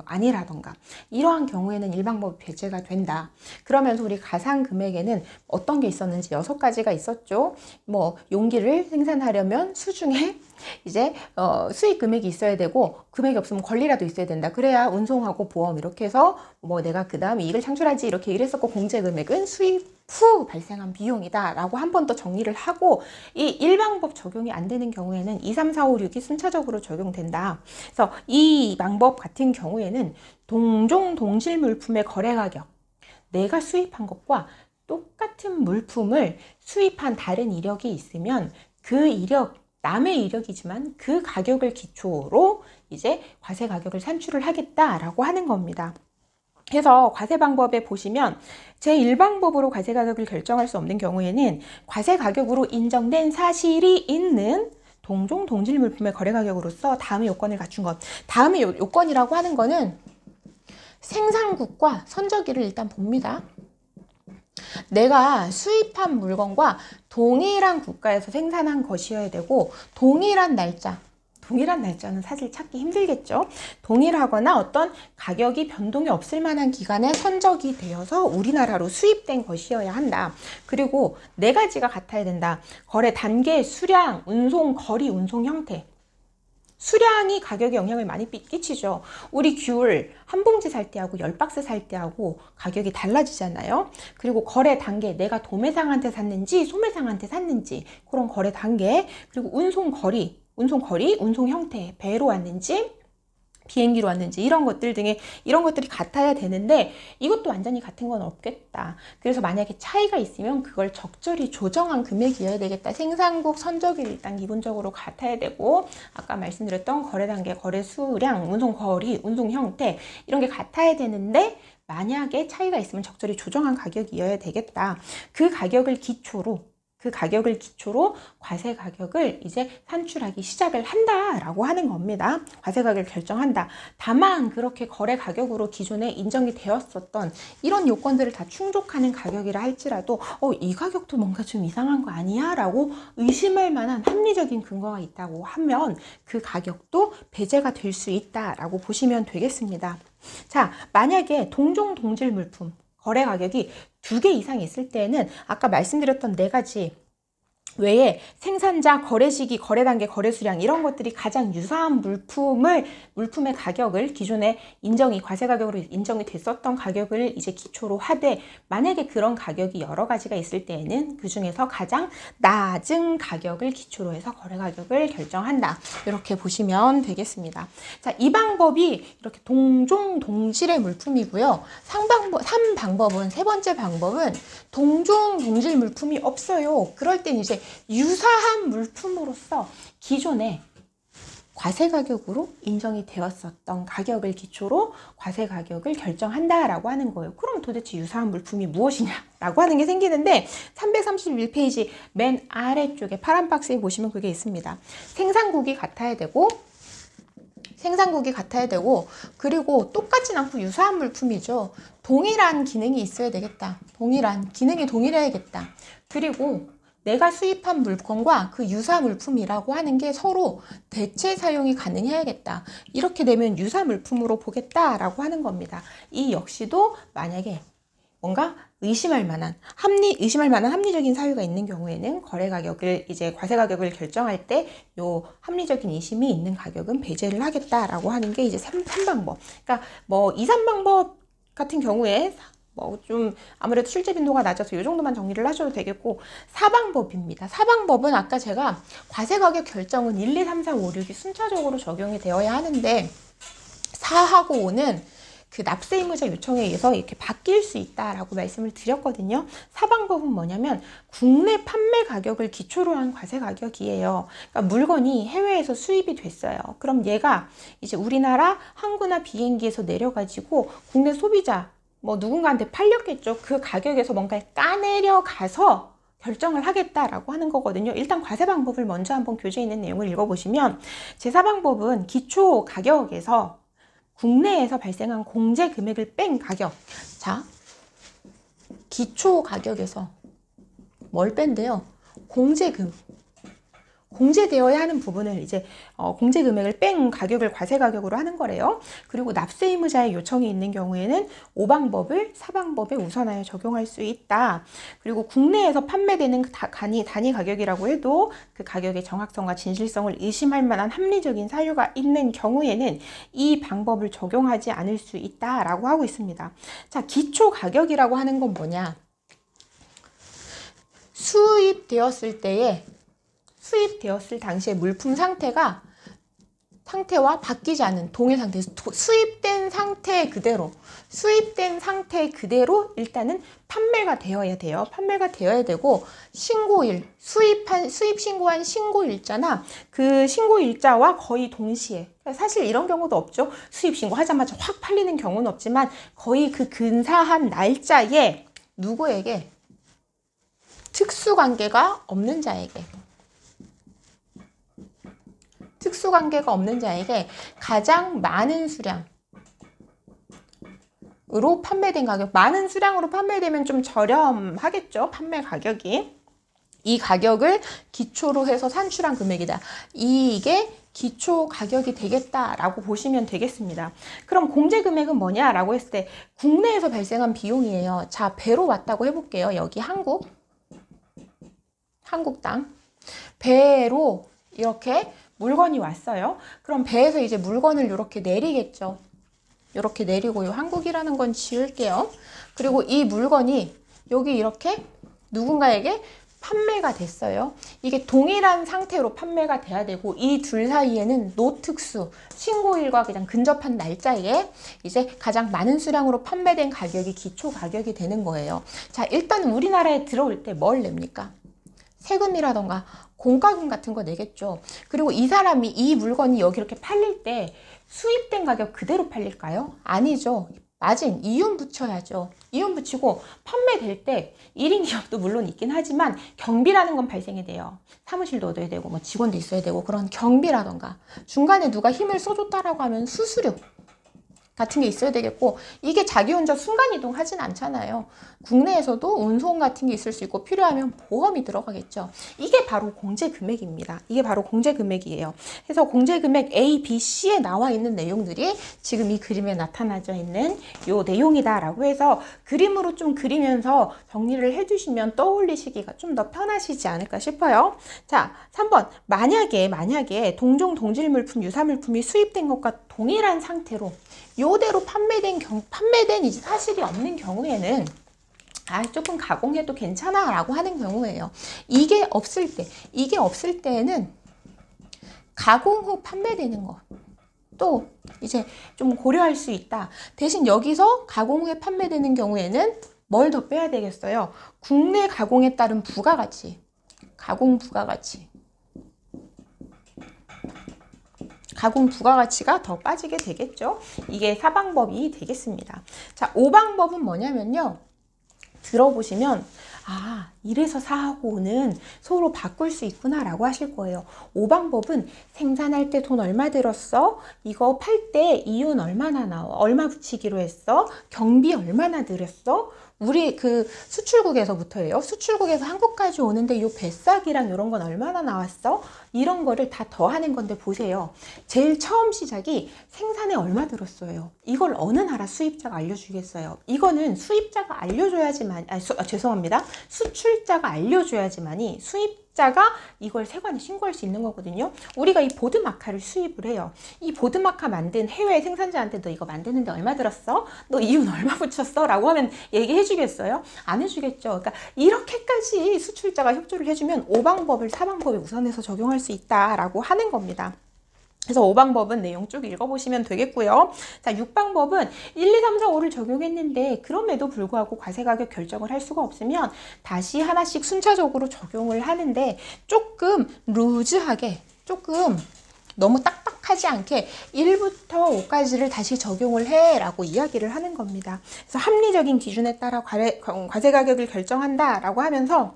아니라던가 이러한 경우에는 일방법이 배제가 된다. 그러면서 우리 가상 금액에는 어떤 게 있었는지 6가지가 있었죠. 뭐 용기를 생산하려면 수중에 이제 수익 금액이 있어야 되고, 금액이 없으면 권리라도 있어야 된다. 그래야 운송하고 보험 이렇게 해서 뭐 내가 그 다음 이익을 창출하지 이렇게 얘기를 했었고, 공제 금액은 수익 후 발생한 비용이다 라고 한 번 더 정리를 하고, 이 일방법 적용이 안 되는 경우에는 2, 3, 4, 5, 6이 순차적으로 적용된다. 그래서 이 방법 같은 경우에는 동종 동질 물품의 거래 가격, 내가 수입한 것과 똑같은 물품을 수입한 다른 이력이 있으면 그 이력, 남의 이력이지만 그 가격을 기초로 이제 과세 가격을 산출을 하겠다라고 하는 겁니다. 그래서 과세 방법에 보시면 제1방법으로 과세 가격을 결정할 수 없는 경우에는 과세 가격으로 인정된 사실이 있는 동종 동질 물품의 거래 가격으로서 다음의 요건을 갖춘 것. 다음의 요건이라고 하는 거는 생산국과 선적일을 일단 봅니다. 내가 수입한 물건과 동일한 국가에서 생산한 것이어야 되고, 동일한 날짜는 사실 찾기 힘들겠죠. 동일하거나 어떤 가격이 변동이 없을 만한 기간에 선적이 되어서 우리나라로 수입된 것이어야 한다. 그리고 4가지가 같아야 된다. 거래 단계, 수량, 운송, 거리, 운송 형태. 수량이 가격에 영향을 많이 끼치죠. 우리 귤 한 봉지 살 때하고 10박스 살 때하고 가격이 달라지잖아요. 그리고 거래 단계, 내가 도매상한테 샀는지 소매상한테 샀는지 그런 거래 단계, 그리고 운송 거리, 운송 형태, 배로 왔는지 비행기로 왔는지 이런 것들 등의 이런 것들이 같아야 되는데, 이것도 완전히 같은 건 없겠다. 그래서 만약에 차이가 있으면 그걸 적절히 조정한 금액이어야 되겠다. 생산국, 선적일 일단 기본적으로 같아야 되고, 아까 말씀드렸던 거래 단계, 거래 수량, 운송 거리, 운송 형태 이런 게 같아야 되는데, 만약에 차이가 있으면 적절히 조정한 가격이어야 되겠다. 그 가격을 기초로 과세 가격을 이제 산출하기 시작을 한다라고 하는 겁니다. 과세 가격을 결정한다. 다만 그렇게 거래 가격으로 기존에 인정이 되었었던 이런 요건들을 다 충족하는 가격이라 할지라도 이 가격도 뭔가 좀 이상한 거 아니야? 라고 의심할 만한 합리적인 근거가 있다고 하면 그 가격도 배제가 될 수 있다라고 보시면 되겠습니다. 자, 만약에 동종 동질 물품 거래 가격이 2개 이상 있을 때는 아까 말씀드렸던 4가지 외에 생산자, 거래 시기, 거래 단계, 거래 수량 이런 것들이 가장 유사한 물품의 가격을 기존에 과세 가격으로 인정이 됐었던 가격을 이제 기초로 하되, 만약에 그런 가격이 여러 가지가 있을 때에는 그 중에서 가장 낮은 가격을 기초로 해서 거래 가격을 결정한다. 이렇게 보시면 되겠습니다. 자, 이 방법이 이렇게 동종 동질의 물품이고요. 3방법은, 세 번째 방법은 동종 동질 물품이 없어요. 그럴 땐 이제 유사한 물품으로서 기존에 과세 가격으로 인정이 되었었던 가격을 기초로 과세 가격을 결정한다라고 하는 거예요. 그럼 도대체 유사한 물품이 무엇이냐라고 하는 게 생기는데, 331페이지 맨 아래쪽에 파란 박스에 보시면 그게 있습니다. 생산국이 같아야 되고, 그리고 똑같진 않고 유사한 물품이죠. 동일한 기능이 있어야 되겠다. 기능이 동일해야겠다. 그리고 내가 수입한 물건과 그 유사 물품이라고 하는 게 서로 대체 사용이 가능해야겠다. 이렇게 되면 유사 물품으로 보겠다라고 하는 겁니다. 이 역시도 만약에 뭔가 의심할 만한 합리적인 사유가 있는 경우에는 과세 가격을 결정할 때 요 합리적인 의심이 있는 가격은 배제를 하겠다라고 하는 게 이제 3방법. 그러니까 뭐 2, 3방법 같은 경우에 좀 아무래도 출제 빈도가 낮아서 이 정도만 정리를 하셔도 되겠고, 4방법입니다. 4방법은 아까 제가 과세 가격 결정은 1, 2, 3, 4, 5, 6이 순차적으로 적용이 되어야 하는데 4하고 5는 그 납세 의무자 요청에 의해서 이렇게 바뀔 수 있다라고 말씀을 드렸거든요. 4방법은 뭐냐면 국내 판매 가격을 기초로 한 과세 가격이에요. 그러니까 물건이 해외에서 수입이 됐어요. 그럼 얘가 이제 우리나라 항구나 비행기에서 내려가지고 국내 소비자 누군가한테 팔렸겠죠. 그 가격에서 뭔가를 까내려 가서 결정을 하겠다라고 하는 거거든요. 일단 과세 방법을 먼저 한번 교재에 있는 내용을 읽어보시면, 제4방법은 기초 가격에서 국내에서 발생한 공제 금액을 뺀 가격. 자, 기초 가격에서 뭘 뺀대요? 공제금. 공제되어야 하는 부분을 이제 공제 금액을 뺀 가격을 과세 가격으로 하는 거래요. 그리고 납세 의무자의 요청이 있는 경우에는 5방법을 4방법에 우선하여 적용할 수 있다. 그리고 국내에서 판매되는 단위 가격이라고 해도 그 가격의 정확성과 진실성을 의심할 만한 합리적인 사유가 있는 경우에는 이 방법을 적용하지 않을 수 있다라고 하고 있습니다. 자, 기초 가격이라고 하는 건 뭐냐? 수입되었을 당시의 물품 상태와 바뀌지 않은 동일 상태에서 수입된 상태 그대로 일단은 판매가 되어야 돼요. 판매가 되어야 되고, 신고일, 수입 신고한 신고일자나 그 신고일자와 거의 동시에, 사실 이런 경우도 없죠. 수입 신고하자마자 확 팔리는 경우는 없지만 거의 그 근사한 날짜에 누구에게? 특수관계가 없는 자에게 가장 많은 수량으로 판매된 가격, 많은 수량으로 판매되면 좀 저렴하겠죠, 판매 가격이. 이 가격을 기초로 해서 산출한 금액이다. 이게 기초 가격이 되겠다라고 보시면 되겠습니다. 그럼 공제 금액은 뭐냐라고 했을 때 국내에서 발생한 비용이에요. 자, 배로 왔다고 해볼게요. 여기 한국당 배로 이렇게 물건이 왔어요. 그럼 배에서 이제 물건을 이렇게 내리겠죠. 이렇게 내리고, 요 한국이라는 건 지울게요. 그리고 이 물건이 여기 이렇게 누군가에게 판매가 됐어요. 이게 동일한 상태로 판매가 돼야 되고, 이 둘 사이에는 노특수, 신고일과 그냥 근접한 날짜에 이제 가장 많은 수량으로 판매된 가격이 기초 가격이 되는 거예요. 자, 일단 우리나라에 들어올 때 뭘 냅니까? 세금이라던가 공과금 같은 거 내겠죠. 그리고 이 사람이 이 물건이 여기 이렇게 팔릴 때 수입된 가격 그대로 팔릴까요? 아니죠. 마진, 이윤 붙여야죠. 이윤 붙이고 판매될 때 1인 기업도 물론 있긴 하지만 경비라는 건 발생이 돼요. 사무실도 얻어야 되고 뭐 직원도 있어야 되고, 그런 경비라던가 중간에 누가 힘을 써줬다라고 하면 수수료 같은 게 있어야 되겠고, 이게 자기 혼자 순간이동 하진 않잖아요. 국내에서도 운송 같은 게 있을 수 있고, 필요하면 보험이 들어가겠죠. 이게 바로 공제 금액입니다. 이게 바로 공제 금액이에요. 그래서 공제 금액 A, B, C에 나와 있는 내용들이 지금 이 그림에 나타나져 있는 요 내용이다라고 해서 그림으로 좀 그리면서 정리를 해주시면 떠올리시기가 좀 더 편하시지 않을까 싶어요. 자, 3번. 만약에 동종 동질 물품, 유사 물품이 수입된 것과 동일한 상태로 요대로 판매된 이제 사실이 없는 경우에는 조금 가공해도 괜찮아 라고 하는 경우예요. 이게 없을 때에는 가공 후 판매되는 거 또 이제 좀 고려할 수 있다. 대신 여기서 가공 후에 판매되는 경우에는 뭘 더 빼야 되겠어요? 국내 가공에 따른 부가가치, 가공 부가가치가 더 빠지게 되겠죠. 이게 4방법이 되겠습니다. 자, 5방법은 뭐냐면요. 들어보시면 이래서 4하고 5는 서로 바꿀 수 있구나 라고 하실 거예요. 5방법은 생산할 때 돈 얼마 들었어? 이거 팔 때 이윤 얼마나 나와? 얼마 붙이기로 했어? 경비 얼마나 들였어? 우리 그 수출국에서부터예요. 수출국에서 한국까지 오는데 요 배싹이랑 이런 건 얼마나 나왔어? 이런 거를 다 더하는 건데 보세요. 제일 처음 시작이 생산에 얼마 들었어요. 이걸 어느 나라 수입자가 알려주겠어요. 이거는 수입자가 알려줘야지만, 죄송합니다. 수출자가 알려줘야지만이 수입자가 이걸 세관에 신고할 수 있는 거거든요. 우리가 이 보드마카를 수입을 해요. 이 보드마카 만든 해외 생산자한테 너 이거 만드는데 얼마 들었어? 너 이윤 얼마 붙였어? 라고 하면 얘기해 주겠어요? 안 해주겠죠. 그러니까 이렇게까지 수출자가 협조를 해주면 5방법을 4방법에 우선해서 적용할 수 있다라고 하는 겁니다. 그래서 5방법은 내용 쭉 읽어보시면 되겠고요. 자, 6방법은 1, 2, 3, 4, 5를 적용했는데 그럼에도 불구하고 과세가격 결정을 할 수가 없으면 다시 하나씩 순차적으로 적용을 하는데 조금 루즈하게, 조금 너무 딱딱하지 않게 1부터 5까지를 다시 적용을 해라고 이야기를 하는 겁니다. 그래서 합리적인 기준에 따라 과세가격을 결정한다라고 하면서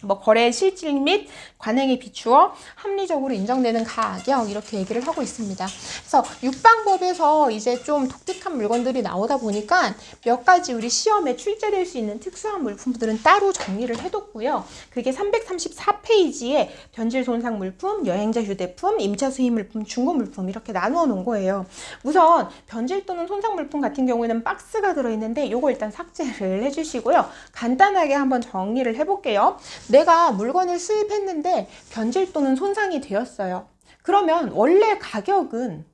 뭐 거래 실질 및 관행에 비추어 합리적으로 인정되는 가격 이렇게 얘기를 하고 있습니다. 그래서 육방법에서 이제 좀 독특한 물건들이 나오다 보니까 몇 가지 우리 시험에 출제될 수 있는 특수한 물품들은 따로 정리를 해뒀고요. 그게 334페이지에 변질 손상 물품, 여행자 휴대품, 임차 수입 물품, 중고 물품 이렇게 나누어 놓은 거예요. 우선 변질 또는 손상 물품 같은 경우에는 박스가 들어있는데 요거 일단 삭제를 해주시고요. 간단하게 한번 정리를 해볼게요. 내가 물건을 수입했는데 변질 또는 손상이 되었어요. 그러면 원래 가격은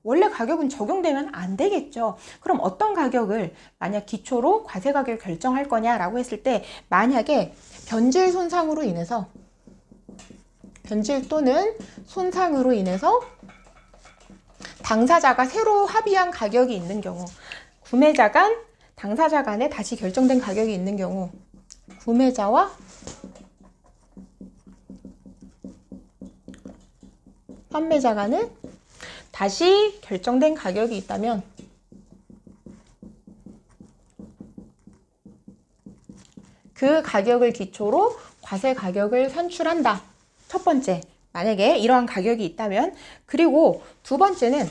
적용되면 안 되겠죠. 그럼 어떤 가격을 만약 기초로 과세 가격을 결정할 거냐라고 했을 때 만약에 변질 또는 손상으로 인해서 당사자가 새로 합의한 가격이 있는 경우, 구매자 간, 당사자 간에 다시 결정된 가격이 있는 경우, 구매자와 판매자 간은 다시 결정된 가격이 있다면 그 가격을 기초로 과세 가격을 산출한다. 첫 번째, 만약에 이러한 가격이 있다면. 그리고 두 번째는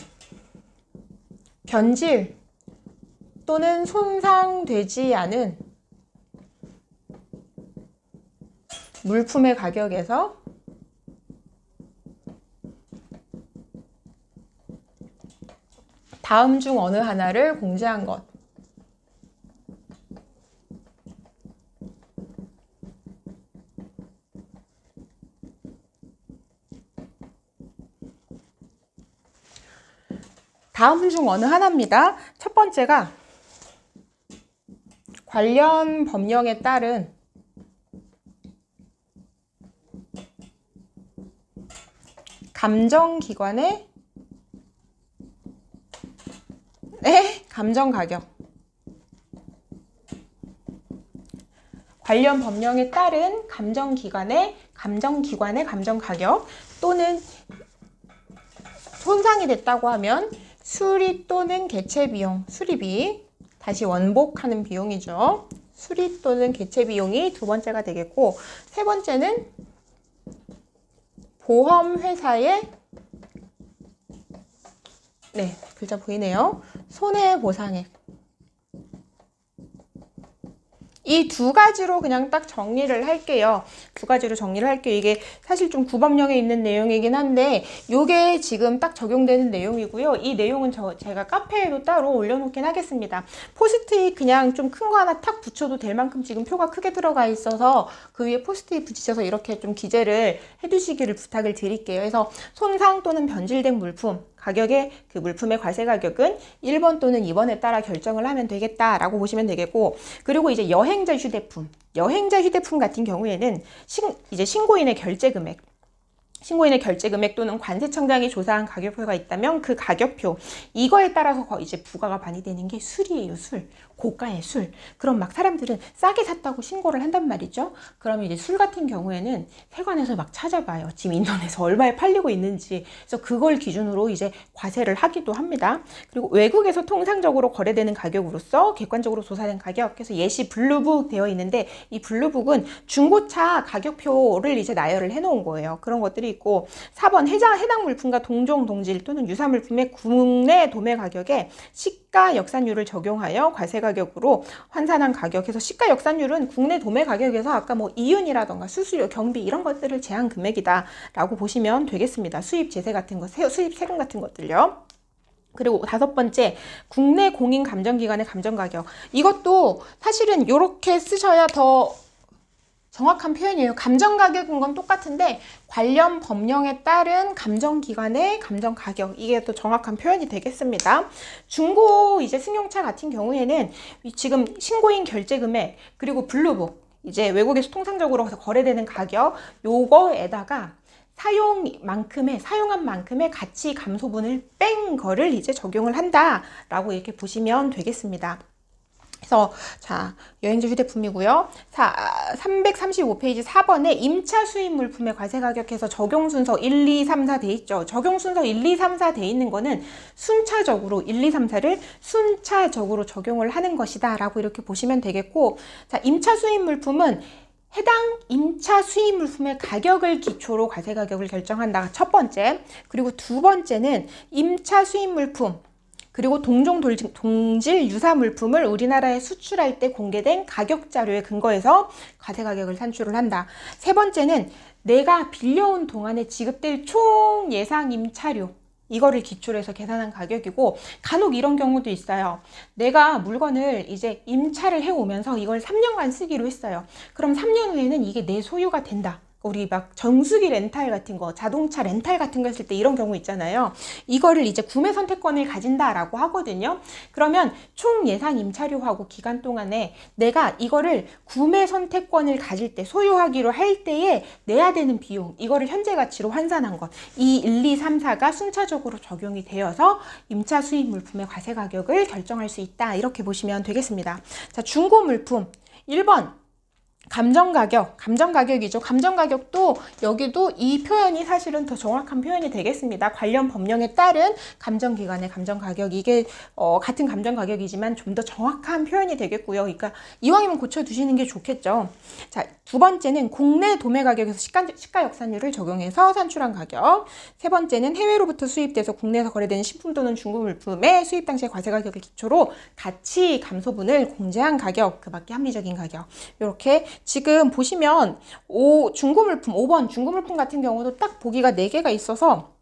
변질 또는 손상되지 않은 물품의 가격에서 다음 중 어느 하나를 공제한 것. 다음 중 어느 하나입니다. 첫 번째가 관련 법령에 따른 감정기관의 감정가격. 관련 법령에 따른 감정기관의 감정가격 또는 손상이 됐다고 하면 수리 또는 개체 비용, 수리비, 다시 원복하는 비용이죠. 수리 또는 개체 비용이 두 번째가 되겠고, 세 번째는 보험회사의 글자 보이네요. 손해보상액. 이 두 가지로 그냥 딱 정리를 할게요. 이게 사실 좀 구법령에 있는 내용이긴 한데 요게 지금 딱 적용되는 내용이고요. 이 내용은 제가 카페에도 따로 올려놓긴 하겠습니다. 포스트잇 그냥 좀 큰 거 하나 탁 붙여도 될 만큼 지금 표가 크게 들어가 있어서 그 위에 포스트잇 붙이셔서 이렇게 좀 기재를 해두시기를 부탁을 드릴게요. 그래서 손상 또는 변질된 물품 가격의 그 물품의 과세 가격은 1번 또는 2번에 따라 결정을 하면 되겠다라고 보시면 되겠고, 그리고 이제 여행자 휴대품 같은 경우에는 이제 신고인의 결제 금액 또는 관세청장이 조사한 가격표가 있다면 그 가격표, 이거에 따라서 이제 부과가 많이 되는 게 술이에요. 술. 고가의 술. 그럼 막 사람들은 싸게 샀다고 신고를 한단 말이죠. 그러면 이제 술 같은 경우에는 세관에서 막 찾아봐요. 지금 인터넷에서 얼마에 팔리고 있는지. 그래서 그걸 기준으로 이제 과세를 하기도 합니다. 그리고 외국에서 통상적으로 거래되는 가격으로서 객관적으로 조사된 가격. 그래서 예시 블루북 되어 있는데 이 블루북은 중고차 가격표를 이제 나열을 해놓은 거예요. 그런 것들이 있고, 4번 해당 물품과 동종, 동질 또는 유사 물품의 국내 도매 가격에 시가 역산율을 적용하여 과세 가격으로 환산한 가격에서, 시가 역산율은 국내 도매 가격에서 아까 뭐 이윤이라던가 수수료, 경비 이런 것들을 제한 금액이다 라고 보시면 되겠습니다. 수입 제세 같은 거, 수입 세금 같은 것들요. 그리고 5번째, 국내 공인 감정기관의 감정가격. 이것도 사실은 이렇게 쓰셔야 더 정확한 표현이에요. 감정가격인 건 똑같은데 관련 법령에 따른 감정기관의 감정가격, 이게 또 정확한 표현이 되겠습니다. 중고 이제 승용차 같은 경우에는 지금 신고인 결제금액 그리고 블루북, 이제 외국에서 통상적으로 거래되는 가격, 요거에다가 사용한 만큼의 가치 감소분을 뺀 거를 이제 적용을 한다라고 이렇게 보시면 되겠습니다. 그래서 자, 여행자 휴대품이고요. 335페이지 4번에 임차 수입 물품의 과세 가격에서 적용 순서 1, 2, 3, 4 돼 있죠. 적용 순서 1, 2, 3, 4 돼 있는 거는 순차적으로 1, 2, 3, 4를 순차적으로 적용을 하는 것이다 라고 이렇게 보시면 되겠고, 자, 임차 수입 물품은 해당 임차 수입 물품의 가격을 기초로 과세 가격을 결정한다. 첫 번째. 그리고 두 번째는 임차 수입 물품 그리고 동질 유사 물품을 우리나라에 수출할 때 공개된 가격 자료에 근거해서 과세 가격을 산출을 한다. 세 번째는 내가 빌려온 동안에 지급될 총 예상 임차료 이거를 기초로 해서 계산한 가격이고, 간혹 이런 경우도 있어요. 내가 물건을 이제 임차를 해오면서 이걸 3년간 쓰기로 했어요. 그럼 3년 후에는 이게 내 소유가 된다. 우리 막 정수기 렌탈 같은 거, 자동차 렌탈 같은 거 했을 때 이런 경우 있잖아요. 이거를 이제 구매 선택권을 가진다라고 하거든요. 그러면 총 예상 임차료하고 기간 동안에 내가 이거를 구매 선택권을 가질 때, 소유하기로 할 때에 내야 되는 비용, 이거를 현재 가치로 환산한 것. 이 1, 2, 3, 4가 순차적으로 적용이 되어서 임차 수입 물품의 과세 가격을 결정할 수 있다. 이렇게 보시면 되겠습니다. 자, 중고 물품 1번. 감정가격이죠. 감정가격도 여기도 이 표현이 사실은 더 정확한 표현이 되겠습니다. 관련 법령에 따른 감정기관의 감정가격, 이게 같은 감정가격이지만 좀 더 정확한 표현이 되겠고요. 그러니까 이왕이면 고쳐두시는 게 좋겠죠. 자, 두 번째는 국내 도매가격에서 시가역산율을 적용해서 산출한 가격. 세 번째는 해외로부터 수입돼서 국내에서 거래되는 식품 또는 중고 물품의 수입 당시의 과세 가격을 기초로 가치 감소분을 공제한 가격, 그 밖에 합리적인 가격. 이렇게 지금 보시면 중고물품 5번 중고물품 같은 경우도 딱 보기가 4개가 있어서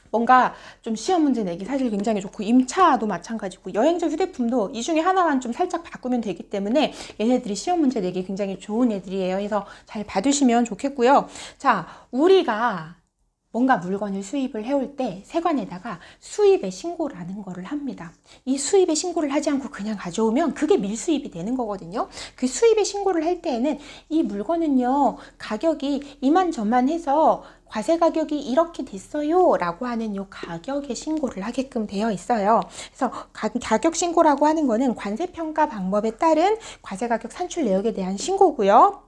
뭔가 좀 시험 문제 내기 사실 굉장히 좋고, 임차도 마찬가지고 여행자 휴대품도 이 중에 하나만 좀 살짝 바꾸면 되기 때문에 얘네들이 시험 문제 내기 굉장히 좋은 애들이에요. 그래서 잘 봐두시면 좋겠고요. 자, 우리가 뭔가 물건을 수입을 해올 때 세관에다가 수입의 신고라는 거를 합니다. 이 수입의 신고를 하지 않고 그냥 가져오면 그게 밀수입이 되는 거거든요. 그 수입의 신고를 할 때에는 이 물건은요, 가격이 이만저만 해서 과세 가격이 이렇게 됐어요 라고 하는 요 가격의 신고를 하게끔 되어 있어요. 그래서 가격 신고라고 하는 거는 관세평가 방법에 따른 과세 가격 산출 내역에 대한 신고고요.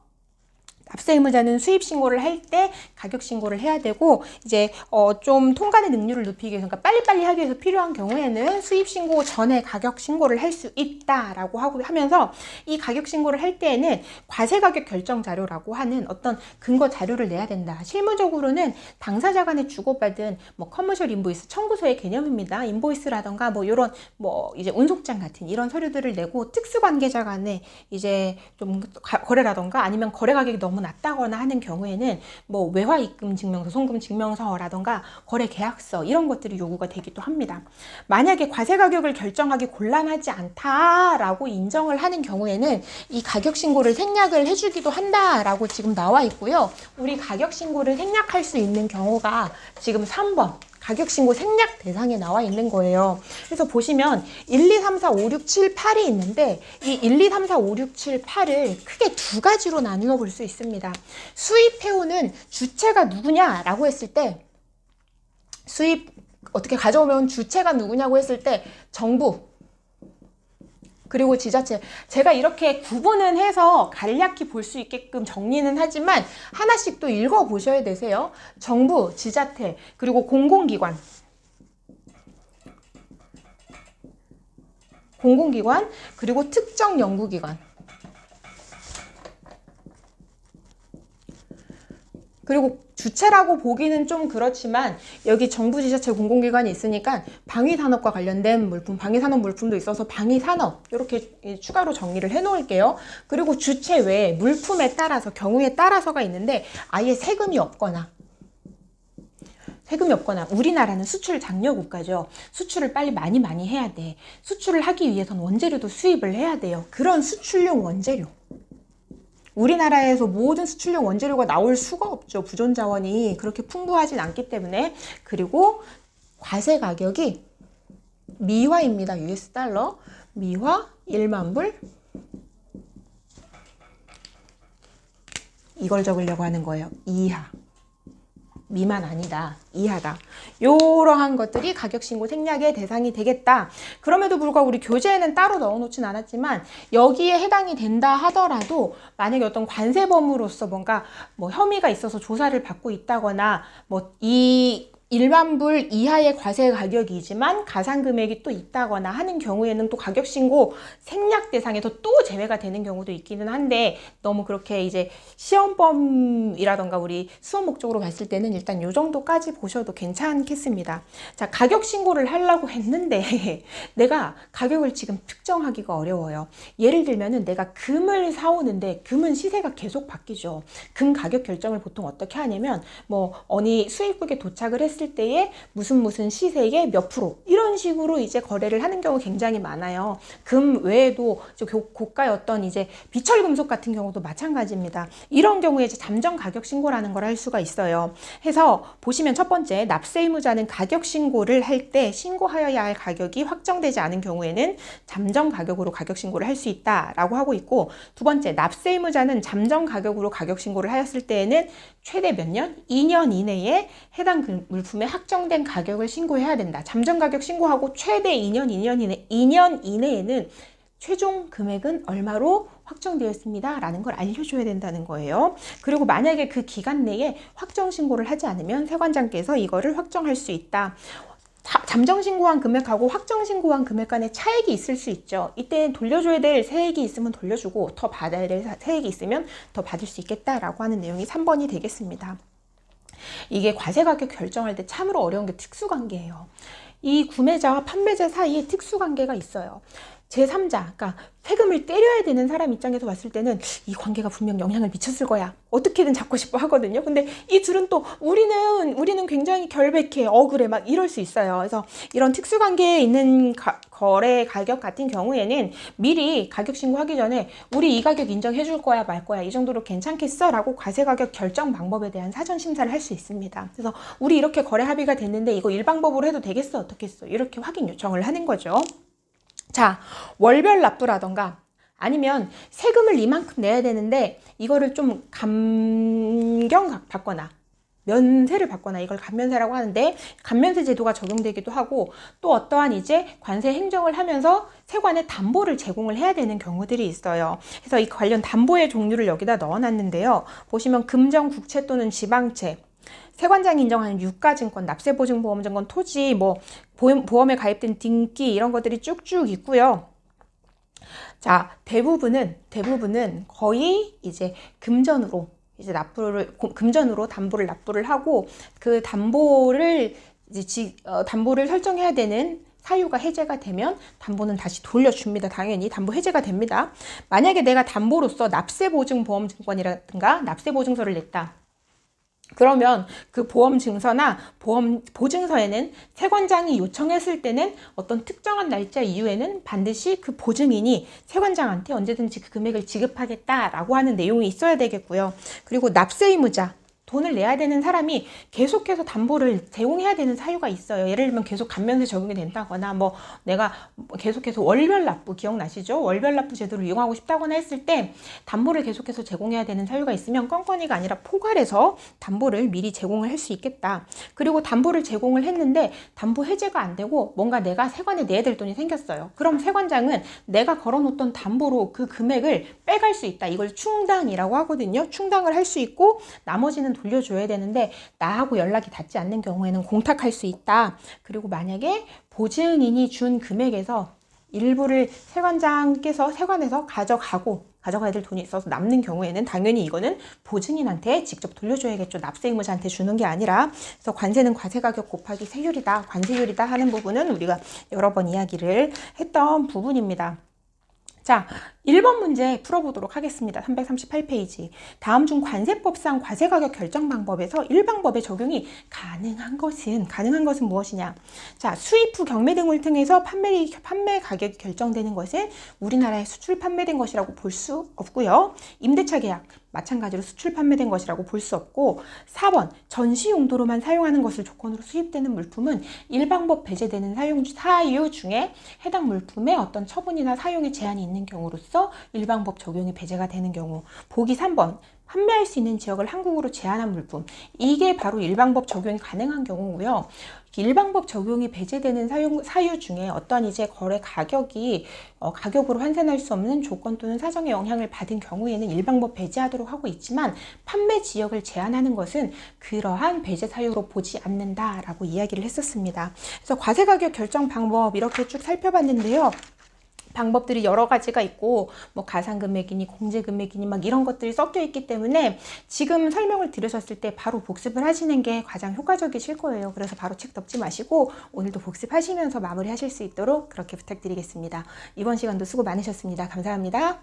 납세 의무자는 수입 신고를 할 때 가격 신고를 해야 되고, 이제 좀 통관의 능률을 높이기 위해서, 그러니까 빨리빨리 하기 위해서 필요한 경우에는 수입 신고 전에 가격 신고를 할 수 있다라고 하면서, 이 가격 신고를 할 때에는 과세 가격 결정 자료라고 하는 어떤 근거 자료를 내야 된다. 실무적으로는 당사자 간에 주고받은 뭐 커머셜 인보이스, 청구서의 개념입니다. 인보이스라던가 뭐 이런 뭐 이제 운송장 같은 이런 서류들을 내고, 특수관계자 간에 이제 좀 거래라던가 아니면 거래 가격이 너무 낮다거나 하는 경우에는 뭐 외화입금 증명서, 송금 증명서라던가 거래 계약서 이런 것들이 요구가 되기도 합니다. 만약에 과세 가격을 결정하기 곤란하지 않다라고 인정을 하는 경우에는 이 가격 신고를 생략을 해주기도 한다라고 지금 나와 있고요. 우리 가격 신고를 생략할 수 있는 경우가 지금 3번 가격신고 생략 대상에 나와 있는 거예요. 그래서 보시면 1, 2, 3, 4, 5, 6, 7, 8이 있는데, 이 1, 2, 3, 4, 5, 6, 7, 8을 크게 두 가지로 나누어 볼 수 있습니다. 수입해오는 주체가 누구냐라고 했을 때, 수입 어떻게 가져오면 주체가 누구냐고 했을 때 정부 그리고 지자체, 제가 이렇게 구분은 해서 간략히 볼 수 있게끔 정리는 하지만 하나씩 또 읽어보셔야 되세요. 정부, 지자체, 그리고 공공기관, 그리고 특정 연구기관, 그리고 주체라고 보기는 좀 그렇지만 여기 정부, 지자체, 공공기관이 있으니까 방위산업과 관련된 물품, 방위산업 물품도 있어서 방위산업 이렇게 추가로 정리를 해 놓을게요. 그리고 주체 외에 물품에 따라서, 경우에 따라서가 있는데, 아예 세금이 없거나 우리나라는 수출 장려 국가죠. 수출을 빨리 많이 해야 돼. 수출을 하기 위해서는 원재료도 수입을 해야 돼요. 그런 수출용 원재료, 우리나라에서 모든 수출용 원재료가 나올 수가 없죠. 부존 자원이 그렇게 풍부하진 않기 때문에. 그리고 과세 가격이 미화입니다. US 달러. 미화 1만 불. 이걸 적으려고 하는 거예요. 이하. 미만 아니다. 이하다. 이러한 것들이 가격신고 생략의 대상이 되겠다. 그럼에도 불구하고 우리 교재에는 따로 넣어놓진 않았지만 여기에 해당이 된다 하더라도, 만약에 어떤 관세범으로서 뭔가 뭐 혐의가 있어서 조사를 받고 있다거나 뭐 이 일반불 이하의 과세 가격이지만 가산 금액이 또 있다거나 하는 경우에는 또 가격 신고 생략 대상에서 또 제외가 되는 경우도 있기는 한데, 너무 그렇게 이제 시험범이라던가 우리 수업 목적으로 봤을 때는 일단 요 정도까지 보셔도 괜찮겠습니다. 자, 가격 신고를 하려고 했는데 내가 가격을 지금 특정하기가 어려워요. 예를 들면은 내가 금을 사오는데 금은 시세가 계속 바뀌죠. 금 가격 결정을 보통 어떻게 하냐면 뭐 어느 수입국에 도착을 했을 때에 무슨 시세에 몇 프로 이런 식으로 이제 거래를 하는 경우 굉장히 많아요. 금 외에도 고가였던 이제 비철금속 같은 경우도 마찬가지입니다. 이런 경우에 이제 잠정 가격 신고라는 걸 할 수가 있어요. 해서 보시면 첫 번째, 납세 의무자는 가격 신고를 할 때 신고하여야 할 가격이 확정되지 않은 경우에는 잠정 가격으로 가격 신고를 할 수 있다라고 하고 있고, 두 번째, 납세 의무자는 잠정 가격으로 가격 신고를 하였을 때에는 최대 몇 년? 2년 이내에 해당 물품의 확정된 가격을 신고해야 된다. 잠정 가격 신고하고 최대 2년 이내에는 최종 금액은 얼마로 확정되었습니다 라는 걸 알려줘야 된다는 거예요. 그리고 만약에 그 기간 내에 확정 신고를 하지 않으면 세관장께서 이거를 확정할 수 있다. 잠정 신고한 금액하고 확정 신고한 금액 간의 차액이 있을 수 있죠. 이때 돌려줘야 될 세액이 있으면 돌려주고 더 받아야 될 세액이 있으면 더 받을 수 있겠다라고 하는 내용이 3번이 되겠습니다. 이게 과세 가격 결정할 때 참으로 어려운 게 특수관계예요. 이 구매자와 판매자 사이에 특수관계가 있어요. 제3자, 그러니까 세금을 때려야 되는 사람 입장에서 봤을 때는 이 관계가 분명 영향을 미쳤을 거야. 어떻게든 잡고 싶어 하거든요. 근데 이 둘은 또 우리는 굉장히 결백해, 억울해, 막 이럴 수 있어요. 그래서 이런 특수관계에 있는 거래 가격 같은 경우에는 미리 가격 신고하기 전에 우리 이 가격 인정해 줄 거야 말 거야, 이 정도로 괜찮겠어? 라고 과세 가격 결정 방법에 대한 사전 심사를 할 수 있습니다. 그래서 우리 이렇게 거래 합의가 됐는데 이거 일방법으로 해도 되겠어? 어떻겠어? 이렇게 확인 요청을 하는 거죠. 자, 월별 납부라던가 아니면 세금을 이만큼 내야 되는데 이거를 좀 감경 받거나 면세를 받거나, 이걸 감면세라고 하는데 감면세 제도가 적용되기도 하고, 또 어떠한 이제 관세 행정을 하면서 세관에 담보를 제공을 해야 되는 경우들이 있어요. 그래서 이 관련 담보의 종류를 여기다 넣어놨는데요. 보시면 금정, 국채 또는 지방채, 세관장이 인정하는 유가증권, 납세보증보험증권, 토지, 뭐 보험에 가입된 등기, 이런 것들이 쭉쭉 있고요. 자, 대부분은 거의 이제 금전으로 이제 금전으로 담보를 납부를 하고, 그 담보를 담보를 설정해야 되는 사유가 해제가 되면 담보는 다시 돌려줍니다. 당연히 담보 해제가 됩니다. 만약에 내가 담보로서 납세보증보험증권이라든가 납세보증서를 냈다. 그러면 그 보험 증서나 보험 보증서에는 세관장이 요청했을 때는 어떤 특정한 날짜 이후에는 반드시 그 보증인이 세관장한테 언제든지 그 금액을 지급하겠다라고 하는 내용이 있어야 되겠고요. 그리고 납세 의무자, 돈을 내야 되는 사람이 계속해서 담보를 제공해야 되는 사유가 있어요. 예를 들면 계속 감면세 적용이 된다거나, 뭐 내가 계속해서 월별 납부, 기억나시죠? 월별 납부 제도를 이용하고 싶다거나 했을 때 담보를 계속해서 제공해야 되는 사유가 있으면 건건이가 아니라 포괄해서 담보를 미리 제공을 할 수 있겠다. 그리고 담보를 제공을 했는데 담보 해제가 안 되고 뭔가 내가 세관에 내야 될 돈이 생겼어요. 그럼 세관장은 내가 걸어놓던 담보로 그 금액을 빼갈 수 있다. 이걸 충당이라고 하거든요. 충당을 할 수 있고 나머지는 돌려줘야 되는데 나하고 연락이 닿지 않는 경우에는 공탁할 수 있다. 그리고 만약에 보증인이 준 금액에서 일부를 세관장께서 세관에서 가져가야 될 돈이 있어서 남는 경우에는 당연히 이거는 보증인한테 직접 돌려줘야겠죠. 납세 의무자한테 주는 게 아니라. 그래서 관세는 과세가격 곱하기 세율이다, 관세율이다 하는 부분은 우리가 여러 번 이야기를 했던 부분입니다. 자, 1번 문제 풀어보도록 하겠습니다. 338페이지. 다음 중 관세법상 과세가격 결정 방법에서 일방법의 적용이 가능한 것은 무엇이냐? 자, 수입 후 경매 등을 통해서 판매 가격이 결정되는 것은 우리나라에 수출 판매된 것이라고 볼 수 없고요. 임대차 계약, 마찬가지로 수출 판매된 것이라고 볼 수 없고, 4번 전시 용도로만 사용하는 것을 조건으로 수입되는 물품은 일방법 배제되는 사유 중에 해당 물품에 어떤 처분이나 사용에 제한이 있는 경우로서 일방법 적용이 배제가 되는 경우. 보기 3번 판매할 수 있는 지역을 한국으로 제한한 물품, 이게 바로 일방법 적용이 가능한 경우고요. 일방법 적용이 배제되는 사유 중에 어떤 이제 거래 가격이 가격으로 환산할 수 없는 조건 또는 사정의 영향을 받은 경우에는 일방법 배제하도록 하고 있지만, 판매 지역을 제한하는 것은 그러한 배제 사유로 보지 않는다라고 이야기를 했었습니다. 그래서 과세가격 결정 방법 이렇게 쭉 살펴봤는데요. 방법들이 여러 가지가 있고 뭐 가상금액이니 공제금액이니 막 이런 것들이 섞여 있기 때문에 지금 설명을 들으셨을 때 바로 복습을 하시는 게 가장 효과적이실 거예요. 그래서 바로 책 덮지 마시고 오늘도 복습하시면서 마무리하실 수 있도록 그렇게 부탁드리겠습니다. 이번 시간도 수고 많으셨습니다. 감사합니다.